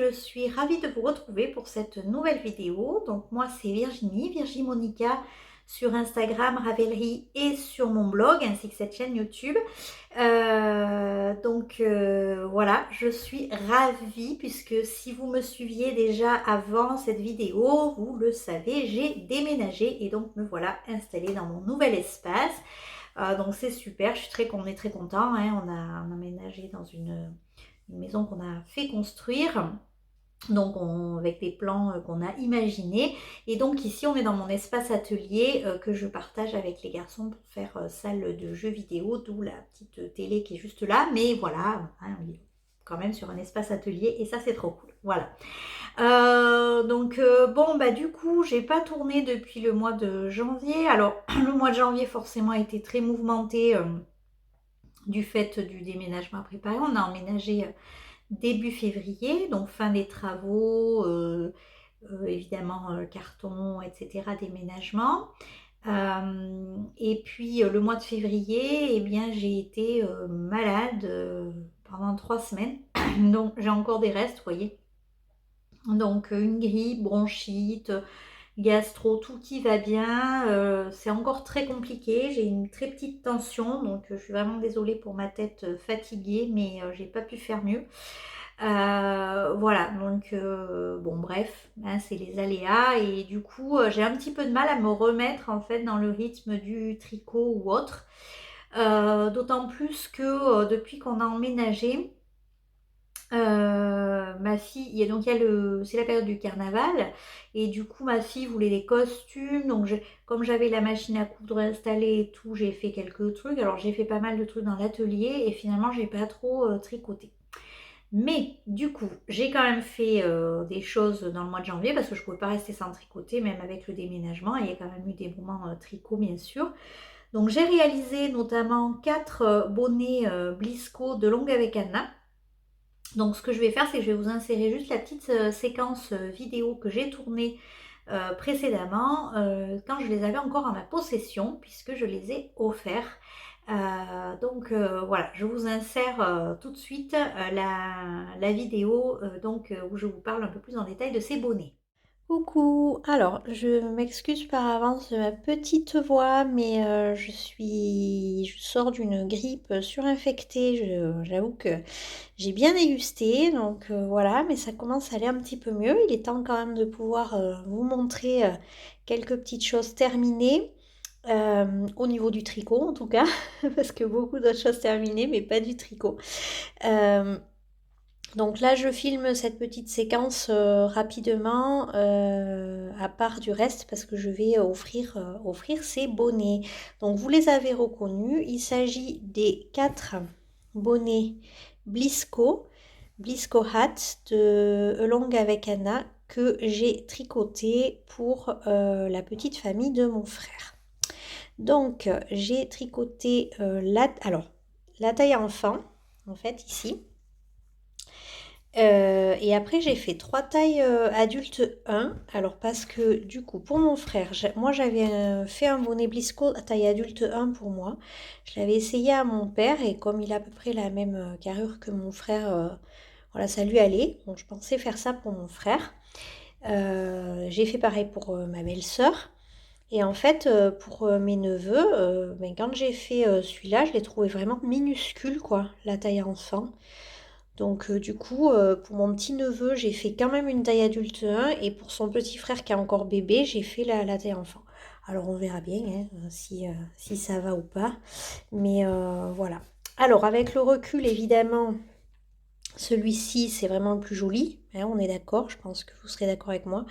je suis ravie de vous retrouver pour cette nouvelle vidéo. Donc moi c'est Virginie Monica sur Instagram, Ravelry et sur mon blog ainsi que cette chaîne YouTube. Voilà, je suis ravie puisque si vous me suiviez déjà avant cette vidéo, vous le savez, j'ai déménagé et donc me voilà installée dans mon nouvel espace. Donc c'est super, on est très content, hein. On a emménagé dans une maison qu'on a fait construire. Donc avec des plans qu'on a imaginés. Et donc ici on est dans mon espace atelier que je partage avec les garçons pour faire salle de jeux vidéo, d'où la petite télé qui est juste là. Mais voilà, hein, on est quand même sur un espace atelier et ça c'est trop cool. Voilà. Bon bah du coup j'ai pas tourné depuis le mois de janvier. Alors le mois de janvier forcément a été très mouvementé du fait du déménagement à préparer. On a emménagé début février, donc fin des travaux, évidemment carton, etc., déménagement. Et puis le mois de février, eh bien j'ai été malade pendant 3 semaines, donc j'ai encore des restes, vous voyez. Donc une grippe, bronchite, gastro, tout qui va bien. C'est encore très compliqué, j'ai une très petite tension, donc je suis vraiment désolée pour ma tête fatiguée, mais j'ai pas pu faire mieux. Voilà, donc bon bref, hein, c'est les aléas et du coup j'ai un petit peu de mal à me remettre en fait dans le rythme du tricot ou autre. D'autant plus que depuis qu'on a emménagé, ma fille, c'est la période du carnaval et du coup ma fille voulait des costumes, donc comme j'avais la machine à coudre installée et tout, j'ai fait quelques trucs. Alors j'ai fait pas mal de trucs dans l'atelier et finalement j'ai pas trop tricoté. Mais du coup, j'ai quand même fait des choses dans le mois de janvier parce que je ne pouvais pas rester sans tricoter, même avec le déménagement. Il y a quand même eu des moments tricot, bien sûr. Donc j'ai réalisé notamment 4 bonnets Blisco de longue avec Anna. Donc ce que je vais faire, c'est que je vais vous insérer juste la petite séquence vidéo que j'ai tournée précédemment quand je les avais encore en ma possession puisque je les ai offerts. Voilà, je vous insère tout de suite la vidéo où je vous parle un peu plus en détail de ces bonnets. Coucou, alors je m'excuse par avance de ma petite voix, mais je sors d'une grippe surinfectée, j'avoue que j'ai bien dégusté, donc voilà, mais ça commence à aller un petit peu mieux. Il est temps quand même de pouvoir vous montrer quelques petites choses terminées, au niveau du tricot en tout cas, parce que beaucoup d'autres choses terminées, mais pas du tricot. Euh, donc là, je filme cette petite séquence rapidement, à part du reste, parce que je vais offrir ces bonnets. Donc vous les avez reconnus, il s'agit des 4 bonnets Blisco Hat de Along avec Anna que j'ai tricoté pour la petite famille de mon frère. Donc j'ai tricoté la taille enfant, en fait ici. Et après j'ai fait 3 tailles adulte 1. Alors parce que du coup pour mon frère, moi j'avais fait un bonnet Blisco à taille adulte 1 pour moi. Je l'avais essayé à mon père et comme il a à peu près la même carrure que mon frère, voilà, ça lui allait. Donc je pensais faire ça pour mon frère. J'ai fait pareil pour ma belle-sœur. Et en fait, pour mes neveux, quand j'ai fait celui-là, je l'ai trouvé vraiment minuscule, quoi, la taille enfant. Donc du coup, pour mon petit neveu, j'ai fait quand même une taille adulte 1 et pour son petit frère qui est encore bébé, j'ai fait la taille enfant. Alors on verra bien hein, si ça va ou pas. Mais voilà. Alors avec le recul, évidemment, celui-ci, c'est vraiment le plus joli. Hein, on est d'accord, je pense que vous serez d'accord avec moi.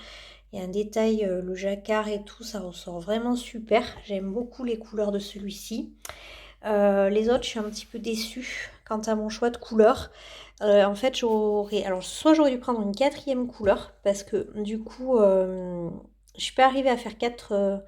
Il y a un détail, le jacquard et tout, ça ressort vraiment super. J'aime beaucoup les couleurs de celui-ci. Les autres, je suis un petit peu déçue quant à mon choix de couleur. En fait, soit j'aurais dû prendre une 4e couleur, parce que du coup, je suis pas arrivée à faire 4...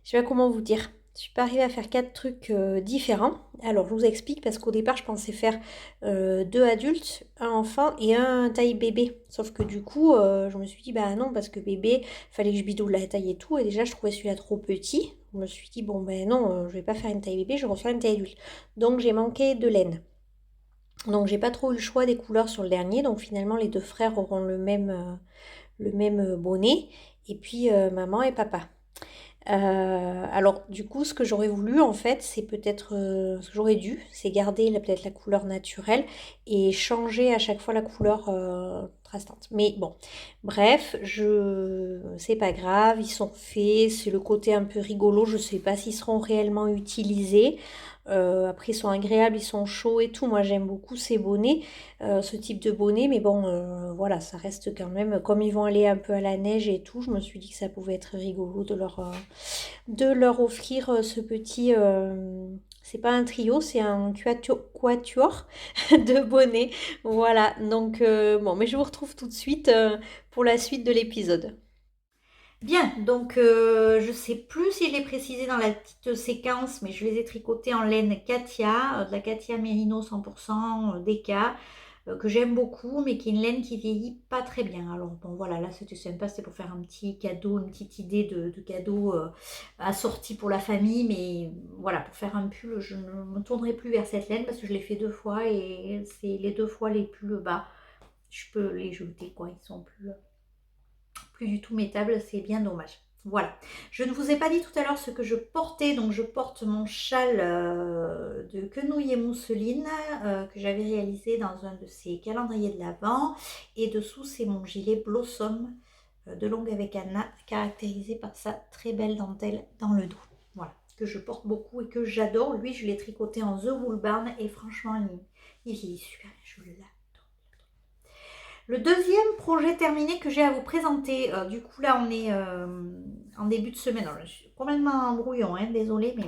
je sais pas comment vous dire. Je suis pas arrivée à faire 4 trucs différents. Alors, je vous explique, parce qu'au départ, je pensais faire 2 adultes, un enfant et un taille bébé. Sauf que du coup, je me suis dit, bah non, parce que bébé, fallait que je bidouille la taille et tout. Et déjà, je trouvais celui-là trop petit. Je me suis dit, bon, ben non, je vais pas faire une taille bébé, je vais refaire une taille adulte. Donc, j'ai manqué de laine. Donc j'ai pas trop eu le choix des couleurs sur le dernier. Donc finalement les deux frères auront le même bonnet. Et puis maman et papa. Alors du coup ce que j'aurais voulu en fait c'est peut-être ce que j'aurais dû c'est garder peut-être la couleur naturelle et changer à chaque fois la couleur contrastante. Mais bon, bref, c'est pas grave, ils sont faits, c'est le côté un peu rigolo, je sais pas s'ils seront réellement utilisés. Après ils sont agréables, ils sont chauds et tout. Moi j'aime beaucoup ces bonnets, ce type de bonnet, mais bon voilà, ça reste quand même, comme ils vont aller un peu à la neige et tout, je me suis dit que ça pouvait être rigolo de leur offrir ce petit, c'est pas un trio, c'est un quatuor de bonnets. Voilà, donc bon, mais je vous retrouve tout de suite pour la suite de l'épisode. Bien, donc je sais plus si je l'ai précisé dans la petite séquence, mais je les ai tricotés en laine Katia, de la Katia Merino 100% DK, que j'aime beaucoup, mais qui est une laine qui vieillit pas très bien. Alors bon voilà, là c'était sympa, c'était pour faire un petit cadeau, une petite idée de cadeau assorti pour la famille, mais voilà, pour faire un pull, je ne me tournerai plus vers cette laine parce que je l'ai fait 2 fois et c'est les 2 fois les pulls bas. Je peux les jeter quoi, ils sont plus du tout métables, c'est bien dommage. Voilà. Je ne vous ai pas dit tout à l'heure ce que je portais, donc je porte mon châle de quenouille et mousseline que j'avais réalisé dans un de ces calendriers de l'Avent. Et dessous, c'est mon gilet Blossom de longue avec Anna, caractérisé par sa très belle dentelle dans le dos. Voilà, que je porte beaucoup et que j'adore. Lui, je l'ai tricoté en The Wool Barn et franchement, il vieillit super bien, je l'adore. Le deuxième projet terminé que j'ai à vous présenter, du coup là on est en début de semaine, alors, je suis complètement en brouillon, hein, désolée, mais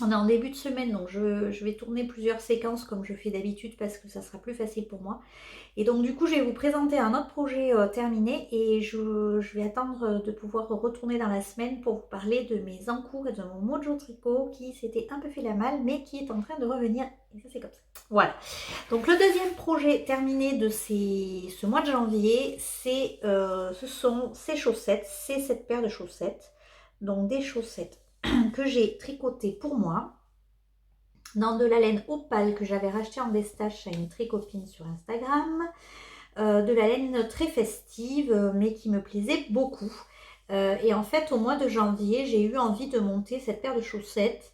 on est en début de semaine, donc je vais tourner plusieurs séquences comme je fais d'habitude parce que ça sera plus facile pour moi. Et donc du coup je vais vous présenter un autre projet terminé et je vais attendre de pouvoir retourner dans la semaine pour vous parler de mes encours et de mon Mojo Tricot qui s'était un peu fait la malle mais qui est en train de revenir. Et ça c'est comme ça. Voilà. Donc le deuxième projet terminé de ce mois de janvier, ce sont ces chaussettes, c'est cette paire de chaussettes. Donc des chaussettes que j'ai tricotées pour moi dans de la laine opale que j'avais racheté en destache à une tricopine sur Instagram. De la laine très festive mais qui me plaisait beaucoup. Et en fait au mois de janvier j'ai eu envie de monter cette paire de chaussettes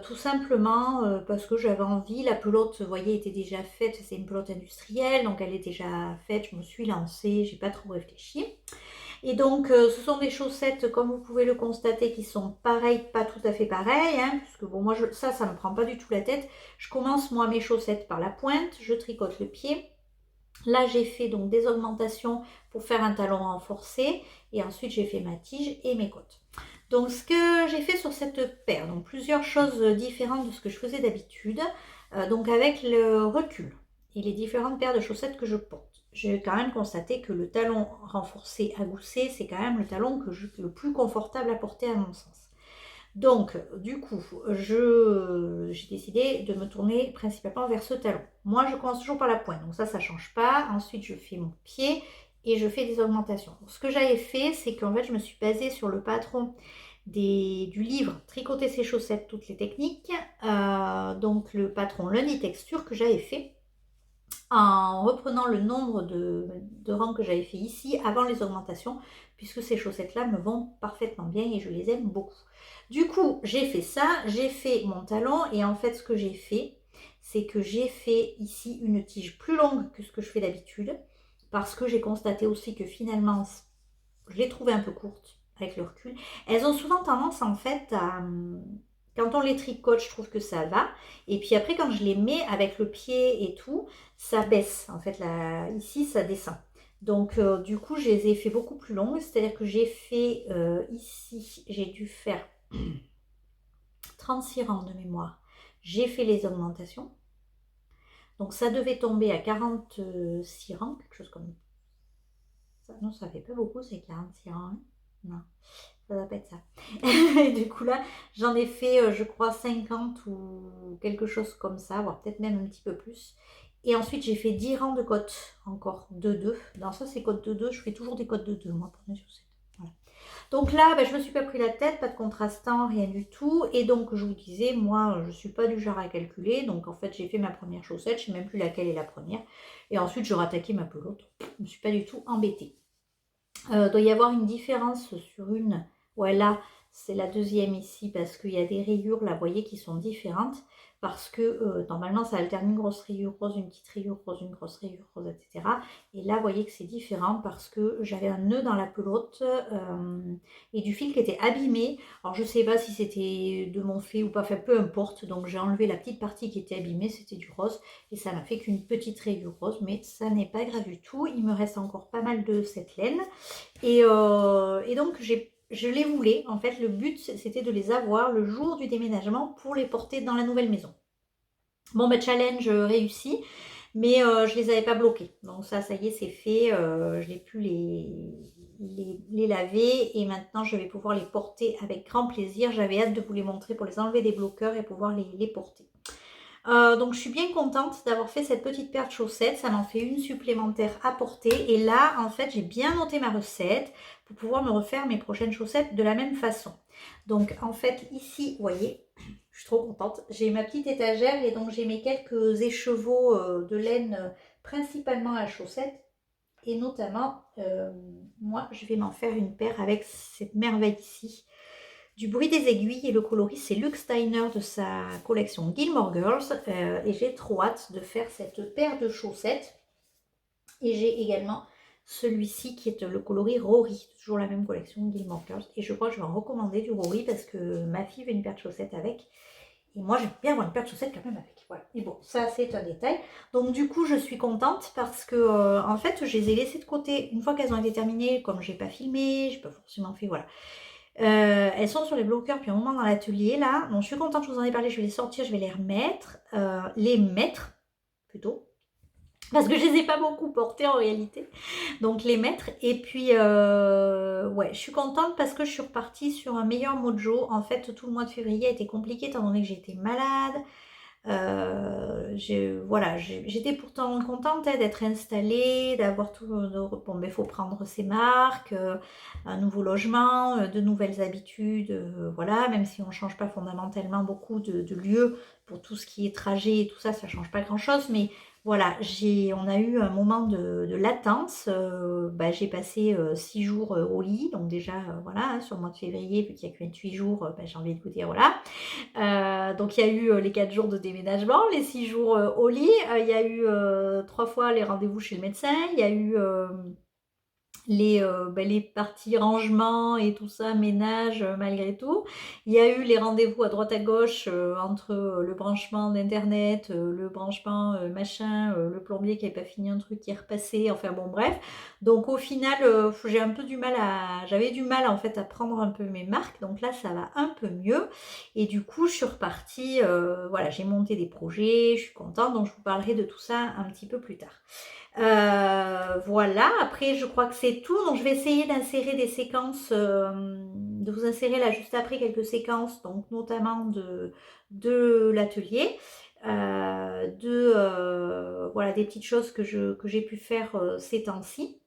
tout simplement parce que j'avais envie. La pelote, vous voyez, était déjà faite, c'est une pelote industrielle donc elle est déjà faite, je me suis lancée, j'ai pas trop réfléchi. Et donc ce sont des chaussettes comme vous pouvez le constater qui sont pareilles, pas tout à fait pareilles, hein, puisque bon moi ça me prend pas du tout la tête. Je commence moi mes chaussettes par la pointe, je tricote le pied. Là, j'ai fait donc des augmentations pour faire un talon renforcé et ensuite j'ai fait ma tige et mes côtes. Donc, ce que j'ai fait sur cette paire, donc plusieurs choses différentes de ce que je faisais d'habitude, donc avec le recul et les différentes paires de chaussettes que je porte. J'ai quand même constaté que le talon renforcé à gousset, c'est quand même le talon le plus confortable à porter à mon sens. Donc, du coup, j'ai décidé de me tourner principalement vers ce talon. Moi, je commence toujours par la pointe, donc ça ne change pas. Ensuite, je fais mon pied et je fais des augmentations. Donc, ce que j'avais fait, c'est qu'en fait, je me suis basée sur le patron du livre Tricoter ses chaussettes, toutes les techniques. Donc, le patron Lundi Texture que j'avais fait en reprenant le nombre de rangs que j'avais fait ici avant les augmentations, puisque ces chaussettes-là me vont parfaitement bien et je les aime beaucoup. Du coup, j'ai fait ça, j'ai fait mon talon et en fait, ce que j'ai fait, c'est que j'ai fait ici une tige plus longue que ce que je fais d'habitude, parce que j'ai constaté aussi que finalement, je l'ai trouvée un peu courte avec le recul. Elles ont souvent tendance en fait à... Quand on les tricote, je trouve que ça va. Et puis après, quand je les mets avec le pied et tout, ça baisse. En fait, là, ici, ça descend. Donc, du coup, je les ai fait beaucoup plus longues. C'est-à-dire que j'ai fait ici, j'ai dû faire 36 rangs de mémoire. J'ai fait les augmentations. Donc, ça devait tomber à 46 rangs, quelque chose comme ça. Non, ça fait pas beaucoup, c'est 46 rangs. Hein. Non, ça doit pas être ça. Et du coup là, j'en ai fait, je crois, 50 ou quelque chose comme ça, voire peut-être même un petit peu plus. Et ensuite, j'ai fait 10 rangs de côtes, encore de 2. Dans ça, c'est côtes de 2. Je fais toujours des côtes de 2, moi, pour mes chaussettes. Voilà. Donc là, je ne me suis pas pris la tête, pas de contrastant, rien du tout. Et donc, je vous disais, moi, je ne suis pas du genre à calculer. Donc, en fait, j'ai fait ma première chaussette. Je ne sais même plus laquelle est la première. Et ensuite, je rattaquais ma pelote. Je ne me suis pas du tout embêtée. Doit y avoir une différence sur une. Ouais, là, c'est la deuxième ici parce qu'il y a des rayures, là, vous voyez, qui sont différentes. Parce que normalement, ça alterne une grosse rayure rose, une petite rayure rose, une grosse rayure rose, etc. Et là, vous voyez que c'est différent parce que j'avais un nœud dans la pelote et du fil qui était abîmé. Alors, je ne sais pas si c'était de mon fait ou pas, enfin, peu importe. Donc, j'ai enlevé la petite partie qui était abîmée, c'était du rose. Et ça m'a fait qu'une petite rayure rose, mais ça n'est pas grave du tout. Il me reste encore pas mal de cette laine. Et donc, je les voulais. En fait, le but, c'était de les avoir le jour du déménagement pour les porter dans la nouvelle maison. Bon, challenge réussi, mais je les avais pas bloqués. Donc ça y est, c'est fait. Je n'ai pu les laver et maintenant, je vais pouvoir les porter avec grand plaisir. J'avais hâte de vous les montrer pour les enlever des bloqueurs et pouvoir les porter. Donc je suis bien contente d'avoir fait cette petite paire de chaussettes, ça m'en fait une supplémentaire à porter et là en fait j'ai bien noté ma recette pour pouvoir me refaire mes prochaines chaussettes de la même façon. Donc en fait ici, vous voyez, je suis trop contente, j'ai ma petite étagère et donc j'ai mes quelques écheveaux de laine principalement à chaussettes et notamment moi je vais m'en faire une paire avec cette merveille ici du bruit des aiguilles et le coloris c'est Luke Steiner de sa collection Gilmore Girls et j'ai trop hâte de faire cette paire de chaussettes et j'ai également celui-ci qui est le coloris Rory, toujours la même collection Gilmore Girls et je crois que je vais en recommander du Rory parce que ma fille veut une paire de chaussettes avec et moi j'aime bien avoir une paire de chaussettes quand même avec. Voilà. Et bon, ça c'est un détail. Donc du coup je suis contente parce que en fait je les ai laissées de côté une fois qu'elles ont été terminées, comme j'ai pas filmé, j'ai pas forcément fait, voilà. Elles sont sur les bloqueurs depuis un moment dans l'atelier là. Donc je suis contente, je vous en ai parlé, je vais les sortir, je vais les remettre, les mettre plutôt. Parce que je les ai pas beaucoup portées en réalité. Donc les mettre. Et puis ouais, je suis contente parce que je suis repartie sur un meilleur mojo. En fait, tout le mois de février a été compliqué étant donné que j'étais malade. Voilà, j'étais pourtant contente d'être installée, d'avoir tout. Bon, mais il faut prendre ses marques, un nouveau logement, de nouvelles habitudes, voilà, même si on ne change pas fondamentalement beaucoup de lieux pour tout ce qui est trajet et tout ça, ça ne change pas grand-chose, mais voilà, on a eu un moment de latence. J'ai passé 6 jours au lit, donc déjà, voilà, hein, sur le mois de février, vu qu'il n'y a que 28 jours, j'ai envie de vous dire, voilà. Donc il y a eu les 4 jours de déménagement, les 6 jours au lit, il y a eu 3 fois les rendez-vous chez le médecin, il y a eu les parties rangement et tout ça, ménage malgré tout. Il y a eu les rendez-vous à droite à gauche entre le branchement d'internet, le branchement machin, le plombier qui n'avait pas fini un truc qui est repassé, enfin bon bref. Donc au final, j'avais du mal en fait à prendre un peu mes marques, donc là ça va un peu mieux. Et du coup je suis repartie, voilà, j'ai monté des projets, je suis contente, donc je vous parlerai de tout ça un petit peu plus tard. Voilà, après je crois que c'est tout, donc je vais essayer d'insérer des séquences, de vous insérer là juste après quelques séquences, donc notamment de l'atelier, voilà, des petites choses que j'ai pu faire ces temps-ci.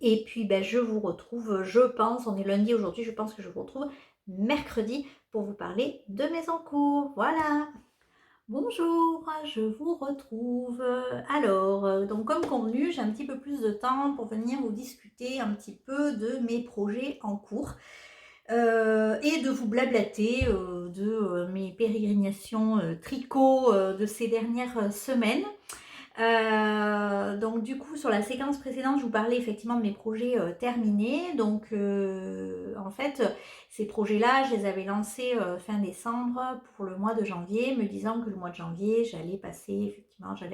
Et puis je vous retrouve, je pense, on est lundi aujourd'hui, je pense que je vous retrouve mercredi pour vous parler de mes encours. Voilà. Bonjour, je vous retrouve. Alors, donc comme convenu, j'ai un petit peu plus de temps pour venir vous discuter un petit peu de mes projets en cours et de vous blablater de mes pérégrinations tricot de ces dernières semaines. Donc du coup sur la séquence précédente je vous parlais effectivement de mes projets terminés, donc en fait ces projets là je les avais lancés fin décembre pour le mois de janvier, me disant que le mois de janvier j'allais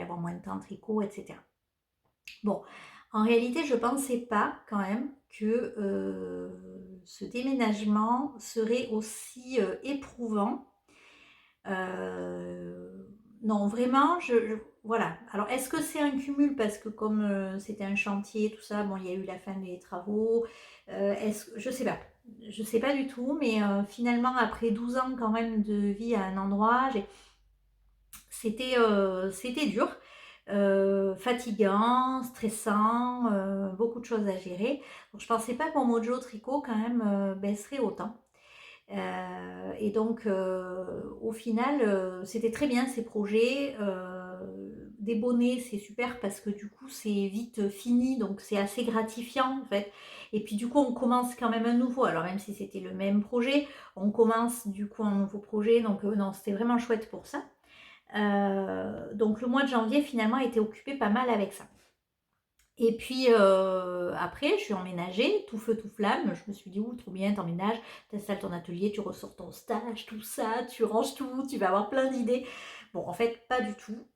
avoir moins de temps de tricot, etc. Bon, en réalité je pensais pas quand même que ce déménagement serait aussi éprouvant. Non, vraiment, voilà. Alors, est-ce que c'est un cumul parce que comme c'était un chantier, tout ça, bon, il y a eu la fin des travaux. Je sais pas. Je sais pas du tout, mais finalement, après 12 ans quand même de vie à un endroit, c'était dur. fatigant, stressant, beaucoup de choses à gérer. Donc je pensais pas que mon mojo tricot quand même baisserait autant. Et donc, au final, c'était très bien ces projets. Des bonnets, c'est super parce que du coup, c'est vite fini, donc c'est assez gratifiant en fait. Et puis du coup, on commence quand même un nouveau. Alors même si c'était le même projet, on commence du coup un nouveau projet. Donc non, c'était vraiment chouette pour ça. Donc le mois de janvier finalement a été occupé pas mal avec ça. Et puis après, je suis emménagée, tout feu, tout flamme. Je me suis dit, ouh, trop bien, t'emménages, t'installes ton atelier, tu ressors ton stage, tout ça, tu ranges tout, tu vas avoir plein d'idées. Bon, en fait, pas du tout.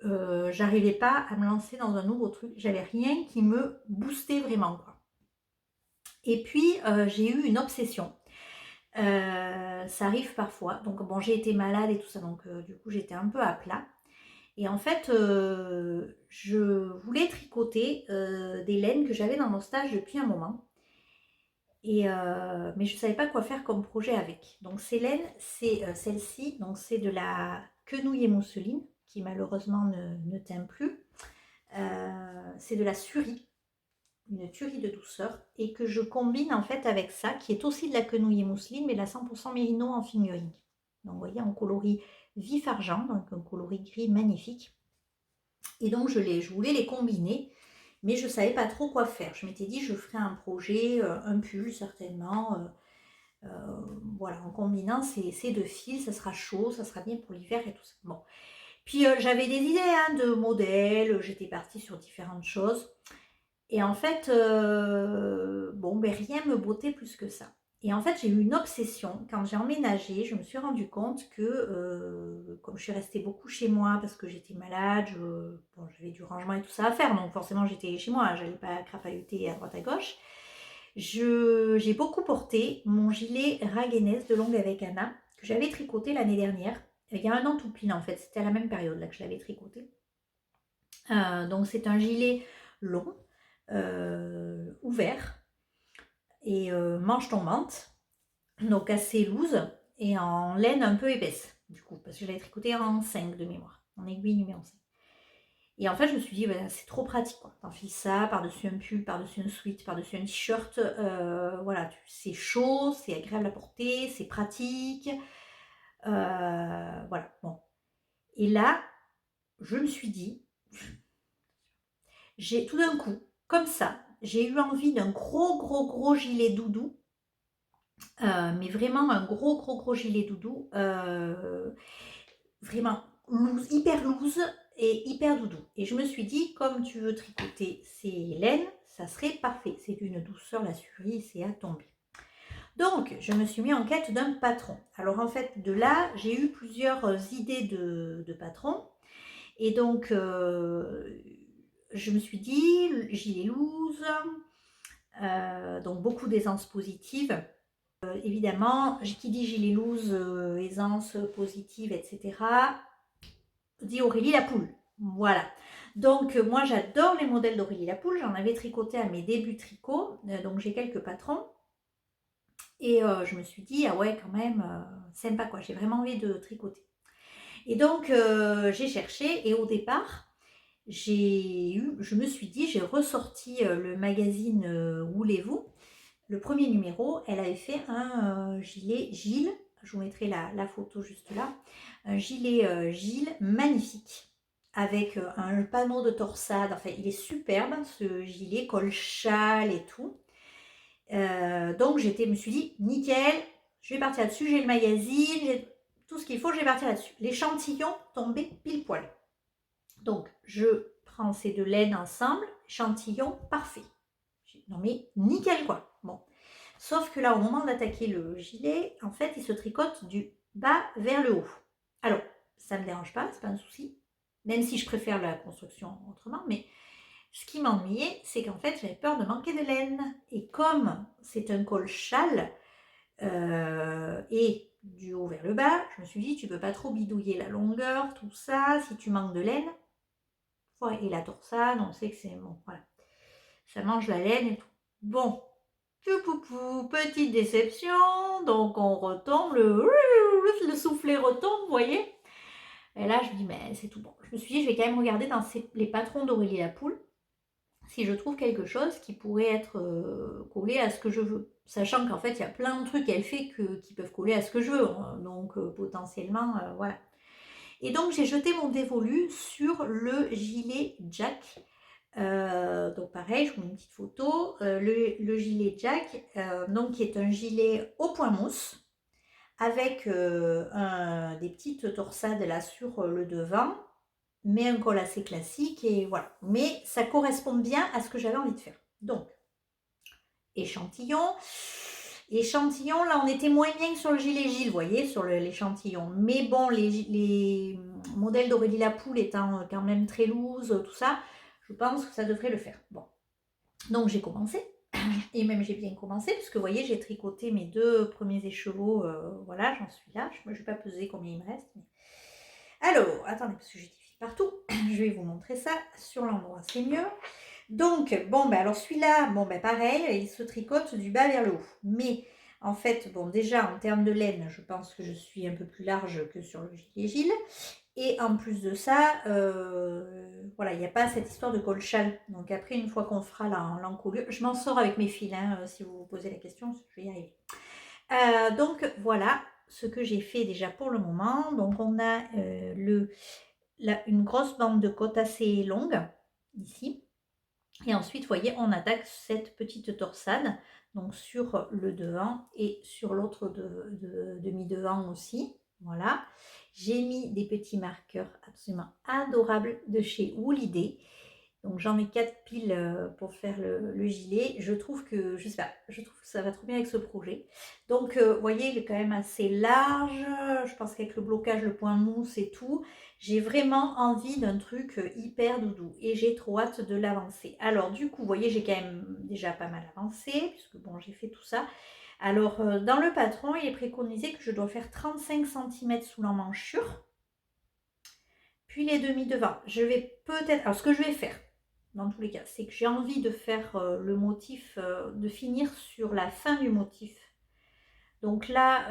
J'arrivais pas à me lancer dans un nouveau truc. J'avais rien qui me boostait vraiment, quoi. Et puis, j'ai eu une obsession. Ça arrive parfois. Donc, bon, j'ai été malade et tout ça, donc du coup, j'étais un peu à plat. Et en fait, je voulais tricoter des laines que j'avais dans mon stage depuis un moment. Mais je ne savais pas quoi faire comme projet avec. Donc ces laines, c'est celle-ci. Donc c'est de la quenouille et mousseline qui malheureusement ne teint plus. C'est de la surie, une tuerie de douceur. Et que je combine en fait avec ça, qui est aussi de la quenouille et mousseline, mais de la 100% mérino en fingering. Donc vous voyez, en coloris vif argent, donc un coloris gris magnifique. Et donc je voulais les combiner, mais je ne savais pas trop quoi faire. Je m'étais dit je ferai un projet, un pull certainement, voilà, en combinant ces deux fils, ça sera chaud, ça sera bien pour l'hiver et tout ça. Bon. Puis j'avais des idées hein, de modèles, j'étais partie sur différentes choses. Et en fait, bon, ben, rien me bottait plus que ça. Et en fait, j'ai eu une obsession. Quand j'ai emménagé, je me suis rendu compte que, comme je suis restée beaucoup chez moi parce que j'étais malade, bon, j'avais du rangement et tout ça à faire, donc forcément j'étais chez moi, j'allais pas crapahuter à droite à gauche. J'ai beaucoup porté mon gilet Raguenez de longue avec Anna, que j'avais tricoté l'année dernière. Il y a un an tout pile en fait, c'était à la même période là que je l'avais tricoté. Donc c'est un gilet long, ouvert et manche tombante, donc assez loose et en laine un peu épaisse du coup, parce que je l'avais tricoté en 5 de mémoire, en aiguille numéro 5. Et en fait, je me suis dit, ben, c'est trop pratique, quoi. T'enfiles ça par-dessus un pull, par-dessus un sweat, par-dessus un t-shirt. Voilà, c'est chaud, c'est agréable à porter, c'est pratique. Voilà, bon. Et là, je me suis dit, j'ai tout d'un coup, comme ça, j'ai eu envie d'un gros gilet doudou. Mais vraiment un gros gilet doudou. Vraiment loose, hyper loose et hyper doudou. Et je me suis dit, comme tu veux tricoter ces laines, ça serait parfait. C'est d'une douceur, la surie, c'est à tomber. Donc, je me suis mis en quête d'un patron. Alors, en fait, de là, j'ai eu plusieurs idées de patrons. Et donc, je me suis dit, gilet loose, donc beaucoup d'aisance positive. Évidemment, qui dit gilet loose, aisance positive, etc., dit Aurélie la poule. Voilà. Donc, moi, j'adore les modèles d'Aurélie la poule. J'en avais tricoté à mes débuts tricot. Donc, j'ai quelques patrons. Et je me suis dit, ah ouais, quand même, sympa quoi. J'ai vraiment envie de tricoter. Et donc, j'ai cherché. Et au départ, je me suis dit, j'ai ressorti le magazine Voulez-vous. Le premier numéro, elle avait fait un gilet Gilles. Je vous mettrai la photo juste là. Un gilet Gilles magnifique avec un panneau de torsade. Enfin, il est superbe ce gilet, col châle et tout. Donc, me suis dit, nickel, je vais partir là-dessus. J'ai le magazine, j'ai tout ce qu'il faut, je vais partir là-dessus. L'échantillon tombait pile poil. Donc, je prends ces deux laines ensemble, échantillon parfait. Non mais nickel quoi. Bon. Sauf que là, au moment d'attaquer le gilet, en fait, il se tricote du bas vers le haut. Alors, ça ne me dérange pas, c'est pas un souci, même si je préfère la construction autrement, mais ce qui m'ennuyait, c'est qu'en fait, j'avais peur de manquer de laine. Et comme c'est un col châle, et du haut vers le bas, je me suis dit, tu peux pas trop bidouiller la longueur, tout ça, si tu manques de laine. Et la torsade, on sait que c'est bon, voilà. Ça mange la laine et tout. Bon, petite déception, donc on retombe, le soufflet retombe, vous voyez. Et là, je me dis, mais c'est tout bon. Je me suis dit, je vais quand même regarder dans les patrons d'Aurélie la Poule si je trouve quelque chose qui pourrait être collé à ce que je veux. Sachant qu'en fait, il y a plein de trucs qu'elle fait qui peuvent coller à ce que je veux. Hein. Donc, potentiellement, voilà. Et donc, j'ai jeté mon dévolu sur le gilet Jack. Donc, pareil, je vous mets une petite photo. Le gilet Jack, donc, qui est un gilet au point mousse avec des petites torsades là sur le devant, mais un col assez classique et voilà. Mais ça correspond bien à ce que j'avais envie de faire. Donc, échantillon. Échantillon, là on était moins bien que sur le gilet Gilles, vous voyez, sur l'échantillon. Mais bon, les modèles d'Aurélie Lapoule étant quand même très loose, tout ça, je pense que ça devrait le faire. Bon, donc j'ai commencé. Et même j'ai bien commencé, puisque vous voyez, j'ai tricoté mes 2 premiers écheveaux. Voilà, j'en suis là. Je ne vais pas peser combien il me reste. Mais... Alors, attendez, parce que j'ai des fils partout. Je vais vous montrer ça sur l'endroit, c'est mieux. Donc, bon, ben alors celui-là, bon, ben pareil, il se tricote du bas vers le haut. Mais en fait, bon, déjà en termes de laine, je pense que je suis un peu plus large que sur le gilet Gilles. Et en plus de ça, voilà, il n'y a pas cette histoire de col châle. Donc après, une fois qu'on fera l'encolure, je m'en sors avec mes fils, hein, si vous vous posez la question, je vais y arriver. Donc voilà ce que j'ai fait déjà pour le moment. Donc on a une grosse bande de côte assez longue, ici. Et ensuite, vous voyez, on attaque cette petite torsade, donc sur le devant et sur l'autre demi-devant aussi. Voilà. J'ai mis des petits marqueurs absolument adorables de chez Wooliday. Donc j'en ai 4 piles pour faire le gilet. Je trouve que, je sais pas, je trouve que ça va trop bien avec ce projet. Donc vous voyez, il est quand même assez large. Je pense qu'avec le blocage, le point mousse et tout, j'ai vraiment envie d'un truc hyper doudou. Et j'ai trop hâte de l'avancer. Alors du coup, vous voyez, j'ai quand même déjà pas mal avancé, puisque bon, j'ai fait tout ça. Alors dans le patron, il est préconisé que je dois faire 35 cm sous l'emmanchure. Puis les demi devant. Je vais peut-être... Alors ce que je vais faire, dans tous les cas, c'est que j'ai envie de faire le motif, de finir sur la fin du motif. Donc là,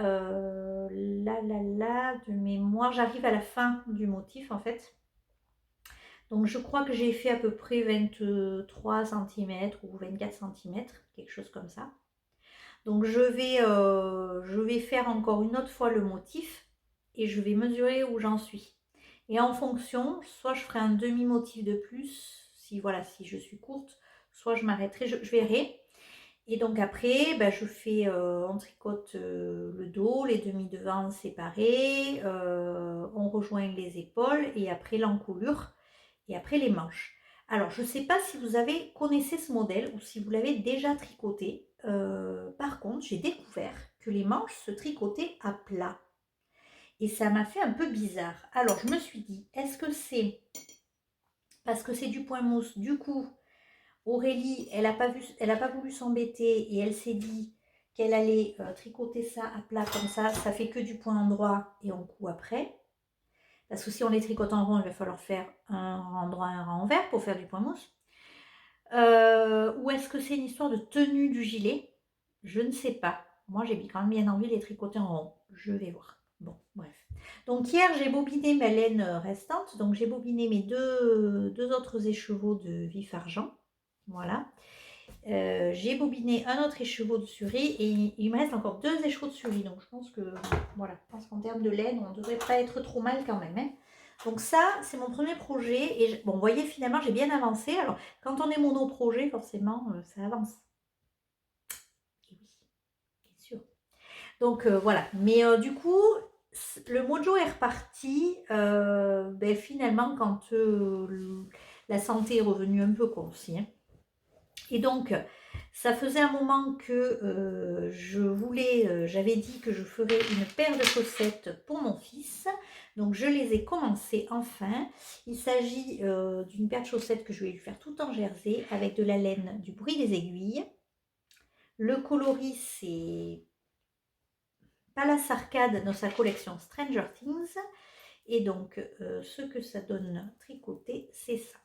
de mémoire, j'arrive à la fin du motif en fait. Donc je crois que j'ai fait à peu près 23 cm ou 24 cm, quelque chose comme ça. Donc je vais faire encore une autre fois le motif et je vais mesurer où j'en suis. Et en fonction, soit je ferai un demi-motif de plus, si voilà, si je suis courte, soit je m'arrêterai, je verrai. Et donc après, ben, je fais, on tricote le dos, les demi-devants séparés, on rejoint les épaules et après l'encolure et après les manches. Alors, je ne sais pas si vous connaissez ce modèle ou si vous l'avez déjà tricoté. Par contre, j'ai découvert que les manches se tricotaient à plat. Et ça m'a fait un peu bizarre. Alors, je me suis dit, est-ce que c'est parce que c'est du point mousse? Du coup, Aurélie, elle n'a pas voulu s'embêter et elle s'est dit qu'elle allait tricoter ça à plat comme ça fait que du point endroit et on coud après. Parce que si on les tricote en rond, il va falloir faire un rang droit et un rang envers pour faire du point mousse. Ou est-ce que c'est une histoire de tenue du gilet? Je ne sais pas. Moi, j'ai quand même bien envie de les tricoter en rond. Je vais voir. Bon, bref. Donc hier, j'ai bobiné ma laine restante. Donc j'ai bobiné mes deux autres écheveaux de vif argent. Voilà. J'ai bobiné un autre écheveau de surie et il me reste encore 2 écheveaux de surie. Donc je pense que, voilà, je pense qu'en termes de laine, on ne devrait pas être trop mal quand même. Hein. Donc ça, c'est mon premier projet. Et bon, vous voyez, finalement, j'ai bien avancé. Alors, quand on est monoprojet, forcément, ça avance. Et oui, bien sûr. Donc voilà. Mais du coup, le mojo est reparti. Ben, finalement, quand la santé est revenue un peu aussi. Hein. Et donc, ça faisait un moment que j'avais dit que je ferais une paire de chaussettes pour mon fils. Donc, je les ai commencées enfin. Il s'agit d'une paire de chaussettes que je vais lui faire tout en jersey avec de la laine du bruit des aiguilles. Le coloris, c'est Palace Arcade dans sa collection Stranger Things. Et donc, ce que ça donne tricoté, c'est ça.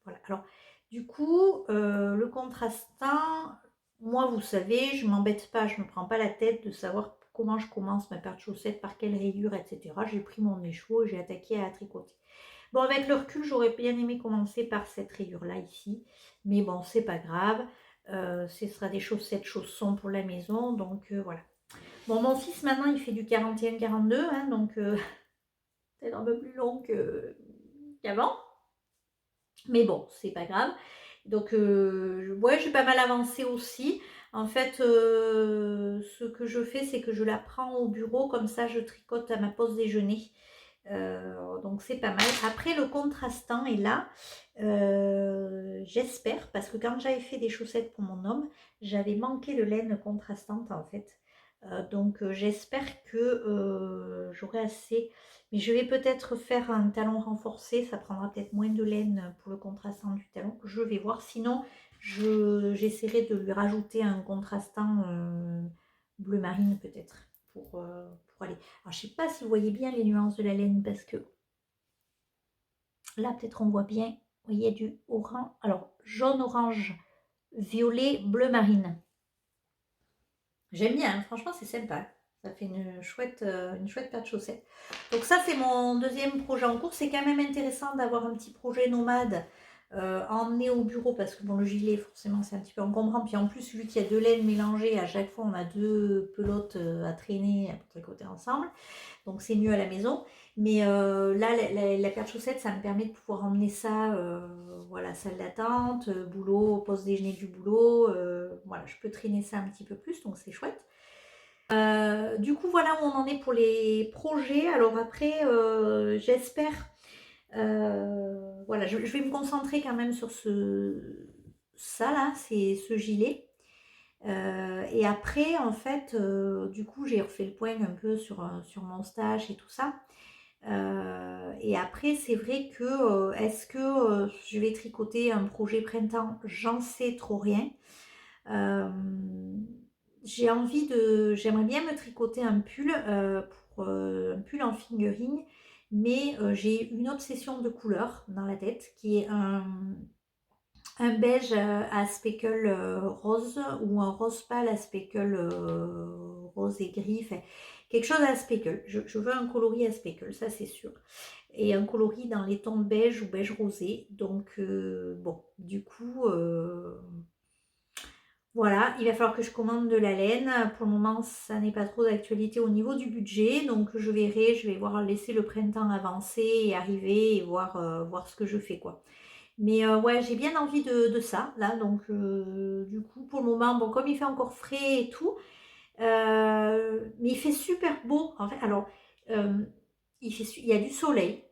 Voilà. Alors, du coup, le contrastant, moi, vous savez, je ne m'embête pas, je ne me prends pas la tête de savoir comment je commence ma paire de chaussettes, par quelle rayure, etc. J'ai pris mon écheveau et j'ai attaqué à tricoter. Bon, avec le recul, j'aurais bien aimé commencer par cette rayure-là ici. Mais bon, c'est pas grave. Ce sera des chaussettes chaussons pour la maison. Donc voilà. Bon, mon fils maintenant, il fait du 41-42. Hein, donc c'est un peu plus long qu'avant. Mais bon, c'est pas grave. Donc ouais, j'ai pas mal avancé aussi. En fait, ce que je fais, c'est que je la prends au bureau. Comme ça, je tricote à ma pause déjeuner. Donc c'est pas mal. Après, le contrastant est là. J'espère, parce que quand j'avais fait des chaussettes pour mon homme, j'avais manqué de laine contrastante en fait. Donc j'espère que j'aurai assez. Mais je vais peut-être faire un talon renforcé. Ça prendra peut-être moins de laine pour le contrastant du talon. Je vais voir. Sinon, j'essaierai de lui rajouter un contrastant bleu marine peut-être pour aller. Alors, je ne sais pas si vous voyez bien les nuances de la laine parce que là, peut-être on voit bien. Vous voyez, il y a du orange. Alors, jaune, orange, violet, bleu marine. J'aime bien, hein, franchement, c'est sympa. Ça fait une chouette paire de chaussettes. Donc ça, c'est mon deuxième projet en cours. C'est quand même intéressant d'avoir un petit projet nomade emmené au bureau parce que bon, le gilet, forcément, c'est un petit peu encombrant. Puis en plus, vu qu'il y a deux laines mélangées, à chaque fois, on a deux pelotes à traîner, à tricoter ensemble. Donc c'est mieux à la maison. Mais là, la paire de chaussettes, ça me permet de pouvoir emmener ça, voilà, salle d'attente, boulot, pause déjeuner du boulot. Voilà, je peux traîner ça un petit peu plus, donc c'est chouette. Du coup, voilà où on en est pour les projets. Alors après, j'espère, voilà, je vais me concentrer quand même sur ça là, c'est ce gilet. Et après, en fait, du coup, j'ai refait le point un peu sur mon stage et tout ça. Et après, c'est vrai que est-ce que je vais tricoter un projet printemps? J'en sais trop rien. Euh, j'aimerais bien me tricoter un pull un pull en fingering, mais j'ai une obsession de couleur dans la tête qui est un beige à speckle rose ou un rose pâle à speckle rose et gris, enfin, quelque chose à speckle. Je veux un coloris à speckle, ça c'est sûr. Et un coloris dans les tons beige ou beige rosé. Donc bon, du coup, voilà, il va falloir que je commande de la laine. Pour le moment, ça n'est pas trop d'actualité au niveau du budget. Donc je verrai, je vais voir laisser le printemps avancer et arriver et voir ce que je fais quoi. Mais ouais, j'ai bien envie de ça, là. Donc, du coup, pour le moment, bon, comme il fait encore frais et tout, mais il fait super beau. En fait, alors, il y a du soleil.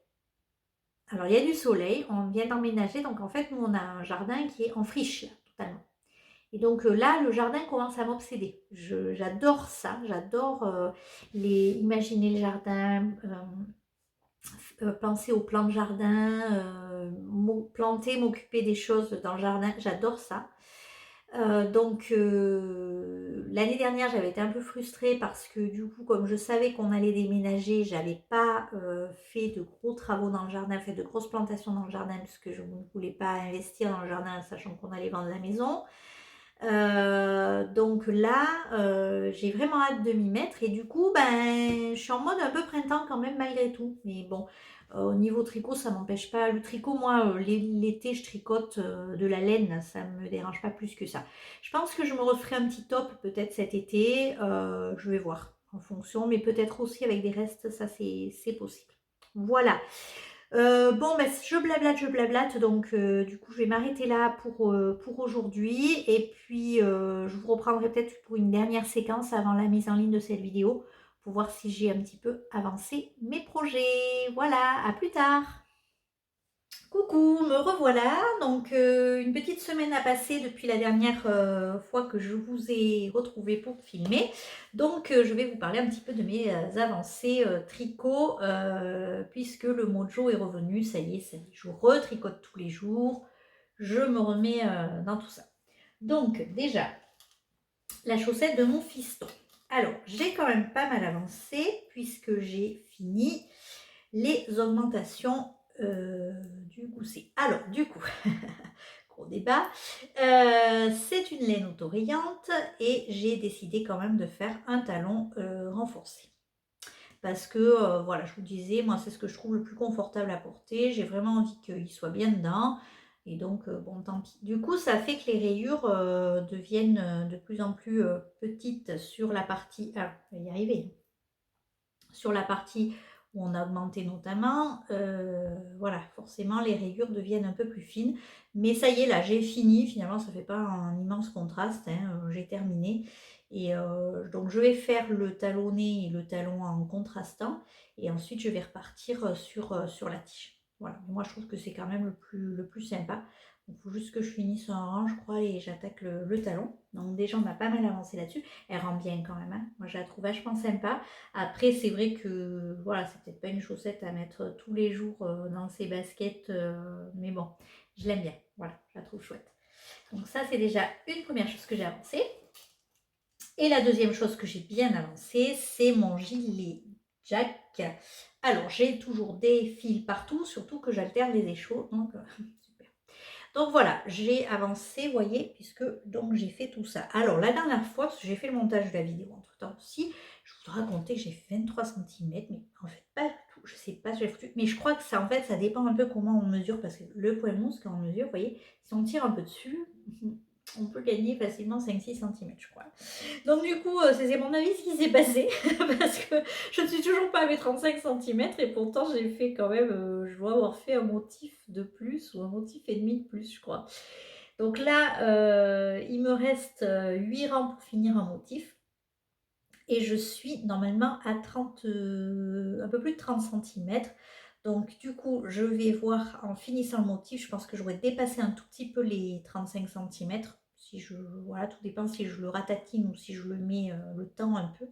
Alors, il y a du soleil, on vient d'emménager. Donc, en fait, nous, on a un jardin qui est en friche, là, totalement. Et donc là, le jardin commence à m'obséder. J'adore ça. J'adore imaginer le jardin, penser aux plans de jardin, planter, m'occuper des choses dans le jardin, j'adore ça. Donc l'année dernière j'avais été un peu frustrée parce que du coup comme je savais qu'on allait déménager, j'avais pas fait de gros travaux dans le jardin, fait de grosses plantations dans le jardin puisque je ne voulais pas investir dans le jardin sachant qu'on allait vendre la maison. Donc là, j'ai vraiment hâte de m'y mettre et du coup, ben, je suis en mode un peu printemps quand même malgré tout. Mais bon, au niveau tricot, ça m'empêche pas. Le tricot, moi, l'été, je tricote de la laine, ça me dérange pas plus que ça. Je pense que je me referai un petit top peut-être cet été. Je vais voir en fonction, mais peut-être aussi avec des restes, ça c'est possible. Voilà. Bon, ben, je blablate, donc du coup, je vais m'arrêter là pour aujourd'hui. Et puis, je vous reprendrai peut-être pour une dernière séquence avant la mise en ligne de cette vidéo pour voir si j'ai un petit peu avancé mes projets. Voilà, à plus tard! Coucou, me revoilà. Donc, une petite semaine a passé depuis la dernière fois que je vous ai retrouvé pour filmer. Donc, je vais vous parler un petit peu de mes avancées tricot, puisque le mojo est revenu. Ça y est, je retricote tous les jours. Je me remets dans tout ça. Donc, déjà, la chaussette de mon fiston. Alors, j'ai quand même pas mal avancé, puisque j'ai fini les augmentations du gousset. Alors, du coup, gros débat. C'est une laine autorayante et j'ai décidé quand même de faire un talon renforcé. Parce que, voilà, je vous disais, moi, c'est ce que je trouve le plus confortable à porter. J'ai vraiment envie qu'il soit bien dedans. Et donc, bon, tant pis. Du coup, ça fait que les rayures deviennent de plus en plus petites sur la partie... Ah, je vais y arriver. Sur la partie où on a augmenté notamment, voilà, forcément, les rayures deviennent un peu plus fines. Mais ça y est, là, j'ai fini. Finalement, ça ne fait pas un immense contraste. Hein, j'ai terminé. Et donc, je vais faire le talonné et le talon en contrastant. Et ensuite, je vais repartir sur la tige. Voilà. Moi, je trouve que c'est quand même le plus sympa. Il faut juste que je finisse un rang, je crois, et j'attaque le talon. Donc, déjà, on a pas mal avancé là-dessus. Elle rend bien quand même. Hein. Moi, je la trouve vachement sympa. Après, c'est vrai que, voilà, c'est peut-être pas une chaussette à mettre tous les jours dans ses baskets. Mais bon, je l'aime bien. Voilà, je la trouve chouette. Donc ça, c'est déjà une première chose que j'ai avancée. Et la deuxième chose que j'ai bien avancée, c'est mon gilet Jack. Alors, j'ai toujours des fils partout, surtout que j'alterne les échos. Donc, super. Donc voilà, j'ai avancé, vous voyez, puisque donc j'ai fait tout ça. Alors, la dernière fois, parce que j'ai fait le montage de la vidéo entre-temps aussi, je vous racontais que j'ai fait 23 cm, mais en fait, pas du tout. Je sais pas si j'ai foutu, mais je crois que ça, en fait, ça dépend un peu comment on mesure, parce que le poil mousse, quand on mesure, vous voyez, si on tire un peu dessus, on peut gagner facilement 5-6 cm, je crois. Donc du coup, c'est mon avis ce qui s'est passé, parce que je ne suis toujours pas à mes 35 cm, et pourtant j'ai fait quand même, je dois avoir fait un motif de plus, ou un motif et demi de plus, je crois. Donc là, il me reste 8 rangs pour finir un motif, et je suis normalement à 30, un peu plus de 30 cm. Donc du coup, je vais voir en finissant le motif, je pense que j'aurais dépassé un tout petit peu les 35 cm. Si je, voilà, tout dépend si je le ratatine ou si je le mets le temps un peu.